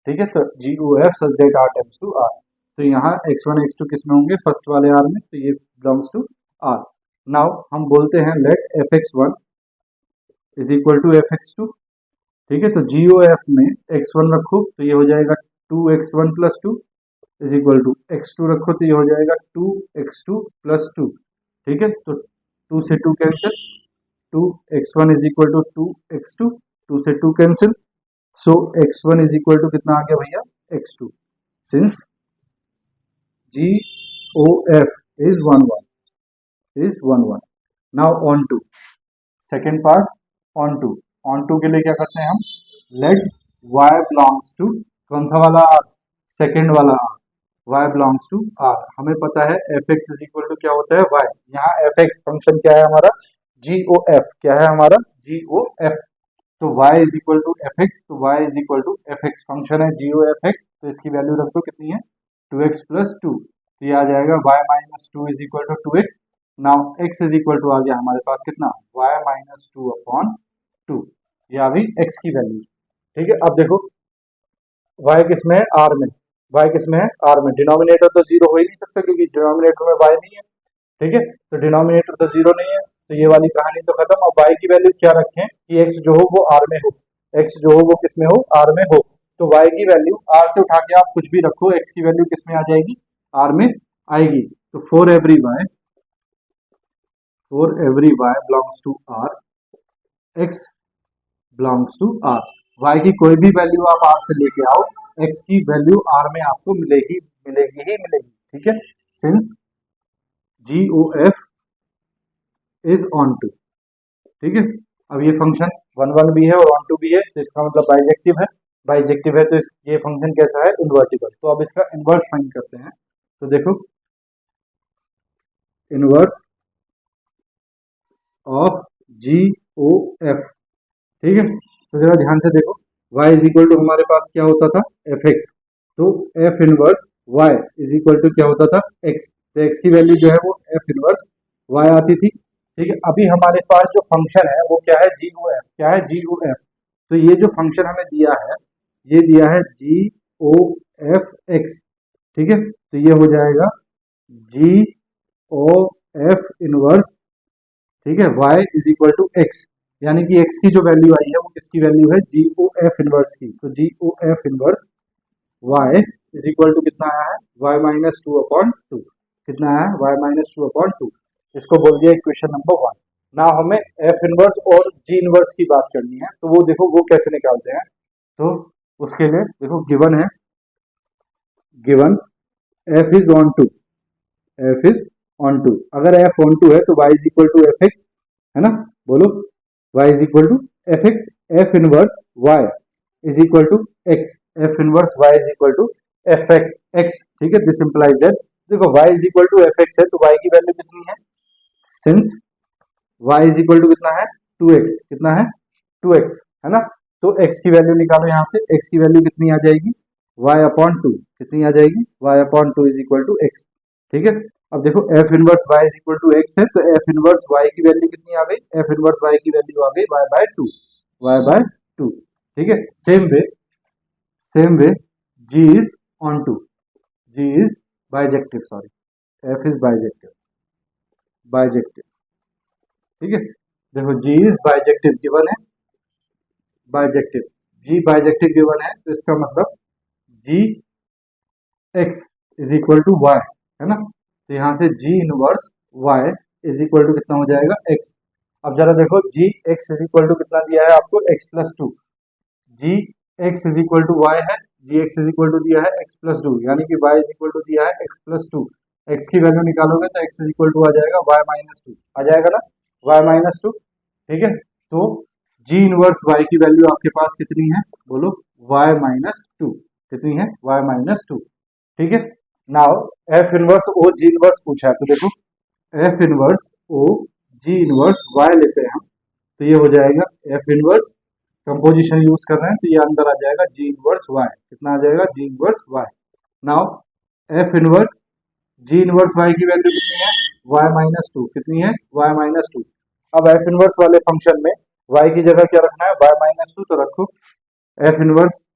Speaker 1: ठीक है, तो g O F such that R tends to R, तो यहाँ x1 x2 किस में होंगे, फर्स्ट वाले आर में, तो ये बिलोंग्स टू आर। नाउ हम बोलते हैं let f x one is equal to f x two. ठीक है, तो जी ओ एफ में x1 रखो तो ये हो जाएगा 2x1 plus 2 is equal to x2 रखो तो ये हो जाएगा 2x2 प्लस 2। ठीक है, तो 2 से 2 cancel, 2x1 is equal to 2x2, 2 से 2 cancel, so x1 is equal to कितना आ गया भैया, x2, since ji O F is 1 1। Now on to second part, onto के लिए क्या करते हैं हम, लेट y बिलोंग्स टू, कौन सा वाला आर, सेकेंड वाला R, y belongs to R. हमें पता है f x is equal to क्या होता है, y। यहाँ एफ एक्स फंक्शन क्या है हमारा, जी ओ एफ, क्या है हमारा जी ओ एफ, तो y is equal to f x, तो y is equal to f x function है जी ओ एफ एक्स, तो इसकी वैल्यू रख दो कितनी है 2x प्लस 2, तो ये आ जाएगा y minus 2 is equal to 2x। Now x is equal to आ गया हमारे पास कितना, y माइनस 2/2, ये आ गई x की वैल्यू। ठीक है, अब देखो y किसमें है, r में, y किसमें है, r में, डिनोमिनेटर तो जीरो हो ही नहीं सकता क्योंकि डिनोमिनेटर में y नहीं है, ठीक है, तो डिनोमिनेटर तो जीरो नहीं है, तो ये वाली कहानी तो खत्म। अब y की वैल्यू क्या रखें कि x जो हो वो r में हो, x जो हो वो किसमें हो, r में हो, तो y की वैल्यू r से उठा के आप कुछ भी रखो, x की वैल्यू किसमें आ जाएगी, r में आएगी, तो for every y belongs to r, x belongs to r, y की कोई भी वैल्यू आप r से लेके आओ, x की वैल्यू r में आपको मिलेगी मिलेगी ही मिलेगी, ठीक है, since GOF is onto, ठीक है। अब ये फंक्शन वन वन भी है और ऑन टू भी है, तो इसका मतलब बाइजेक्टिव है, बाइजेक्टिव है तो ये फंक्शन कैसा है, इन्वर्टिबल। तो अब इसका इन्वर्स फाइंड करते हैं, तो देखो इन्वर्स ऑफ GOF, ठीक है, तो जरा ध्यान से देखो y इज इक्वल टू हमारे पास क्या होता था fx, तो f inverse y is equal to क्या होता था x, तो x की वैल्यू जो है वो f इनवर्स y आती थी, ठीक है। अभी हमारे पास जो फंक्शन है वो क्या है, GOF, क्या है GOF, तो ये जो फंक्शन हमें दिया है ये दिया है GOFx, ठीक है, तो ये हो जाएगा GOF इनवर्स, ठीक है, y is equal to x, यानी कि x की जो वैल्यू आई है वो किसकी वैल्यू है, GOF इनवर्स की, तो GOF inverse y is equal to कितना आया है, y minus two upon two, कितना आया है, y minus two upon two, इसको बोल दिया इक्वेशन नंबर वन। ना हमें f इनवर्स और g इनवर्स की बात करनी है, तो वो देखो वो कैसे निकालते हैं, तो उसके लिए देखो गिवन है, given f is onto, f is onto, अगर f ऑन टू है तो y is equal to f x, है ना, बोलो y is equal to f x, f inverse y is equal to x, f inverse y is equal to f x, ठीक है, this implies that, देखो y is equal to f x है तो y की value कितनी है, since y is equal to कितना है 2x, कितना है 2x, है ना, तो x की वैल्यू निकालो यहाँ से, x की वैल्यू कितनी आ जाएगी, y अपॉन टू, कितनी आ जाएगी, y upon two is equal to x, ठीक है। अब देखो f inverse y is equal to x है, तो f इनवर्स y की वैल्यू कितनी आ गई, f इनवर्स y की वैल्यू आ गई y by two, y by two, ठीक है। Same way g is onto, g is bijective, sorry f is bijective, bijective, ठीक है, देखो g इज बाइजेक्टिव गिवन है, बाइजेक्टिव, g बाइजेक्टिव गिवन है, तो इसका मतलब g x is equal to y, है ना, तो यहाँ से g inverse y is equal to कितना हो जाएगा x। अब जरा देखो g x is equal to कितना दिया है आपको, x plus two, g x is equal to y है, g x is equal to दिया है x प्लस टू, यानी कि y इज इक्वल टू दिया है x प्लस टू, x की वैल्यू निकालोगे तो x इज इक्वल टू आ जाएगा y माइनस टू, आ जाएगा ना y माइनस टू, ठीक है, तो g इनवर्स y की वैल्यू आपके पास कितनी है, बोलो y माइनस टू, कितनी है y माइनस टू, ठीक है। Now f inverse o g inverse पूछा है, तो देखो f inverse o g inverse y लेते हैं हम, तो ये हो जाएगा f इनवर्स, कंपोजिशन यूज कर रहे हैं तो ये अंदर आ जाएगा g इनवर्स y, कितना आ जाएगा g inverse y। Now f inverse g inverse y की वैल्यू कितनी है, y माइनस टू, कितनी है y माइनस टू। अब f इनवर्स वाले फंक्शन में y की जगह क्या रखना है, y माइनस टू, तो रखो f इनवर्स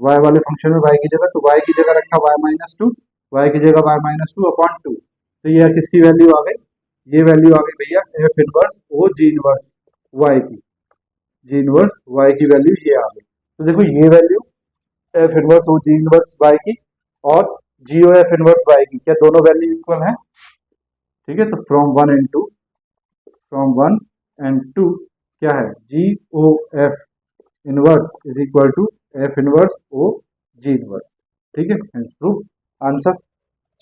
Speaker 1: y वाले फंक्शन में y की जगह, तो y की जगह रखा y माइनस टू, y की जगह y minus two upon to, तो ये किसकी वैल्यू आ गई, ये वैल्यू आ गई भैया f inverse o g inverse y की, g इनवर्स y की वैल्यू ये आ गई, तो देखो ये value f inverse o g inverse y की और g o f inverse y की, क्या दोनों वैल्यू इक्वल है, ठीक है, तो फ्रॉम वन एंड टू क्या है, g o f inverse is equal to f inverse o g inverse, ठीक है, हेंस प्रूव आंसर,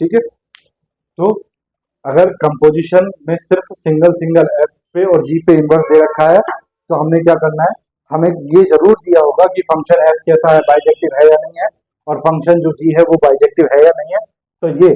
Speaker 1: ठीक है। तो अगर कंपोजिशन में सिर्फ सिंगल सिंगल f पे और g पे इनवर्स दे रखा है तो हमने क्या करना है, हमें ये जरूर दिया होगा कि फंक्शन f कैसा है, बाइजेक्टिव है या नहीं है, और फंक्शन जो g है वो बाइजेक्टिव है या नहीं है, तो ये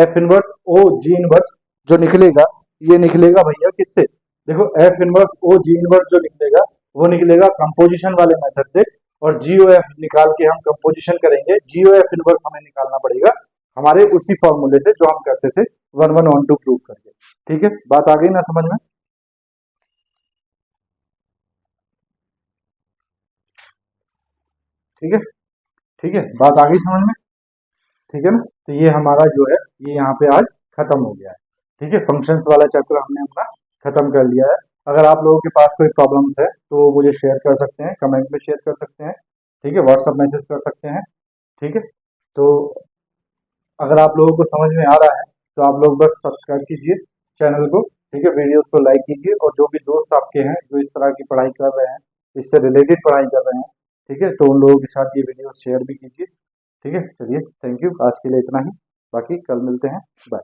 Speaker 1: f inverse o g inverse जो निकलेगा ये निकलेगा भैया किससे, देखो f inverse o g inverse जो निकलेगा वो निकलेगा कंपोजिशन वाले मेथड से, और GOF निकाल के हम कंपोजिशन करेंगे, GOF इनवर्स हमें निकालना पड़ेगा हमारे उसी फॉर्मूले से जो हम करते थे 1112 प्रूव करके, ठीक है, बात आ गई ना समझ में। ठीक है, ठीक है, बात आ गई समझ में? ठीक है ना? तो ये हमारा जो है ये यहाँ पे आज खत्म हो गया है। ठीक है, फंक्शंस वाला चैप्टर हमने अपना खत्म कर लिया है। अगर आप लोगों के पास कोई प्रॉब्लम्स है तो मुझे शेयर कर सकते हैं, कमेंट में शेयर कर सकते हैं। ठीक है, व्हाट्सअप मैसेज कर सकते हैं। ठीक है, तो अगर आप लोगों को समझ में आ रहा है तो आप लोग बस सब्सक्राइब कीजिए चैनल को। ठीक है, वीडियोस को लाइक कीजिए और जो भी दोस्त आपके हैं जो इस तरह की पढ़ाई कर रहे हैं, इससे रिलेटेड पढ़ाई कर रहे हैं, ठीक है, तो उन लोगों के साथ ये वीडियो शेयर भी कीजिए। ठीक है, चलिए, थैंक यू, आज के लिए इतना ही, बाकी कल मिलते हैं, बाय।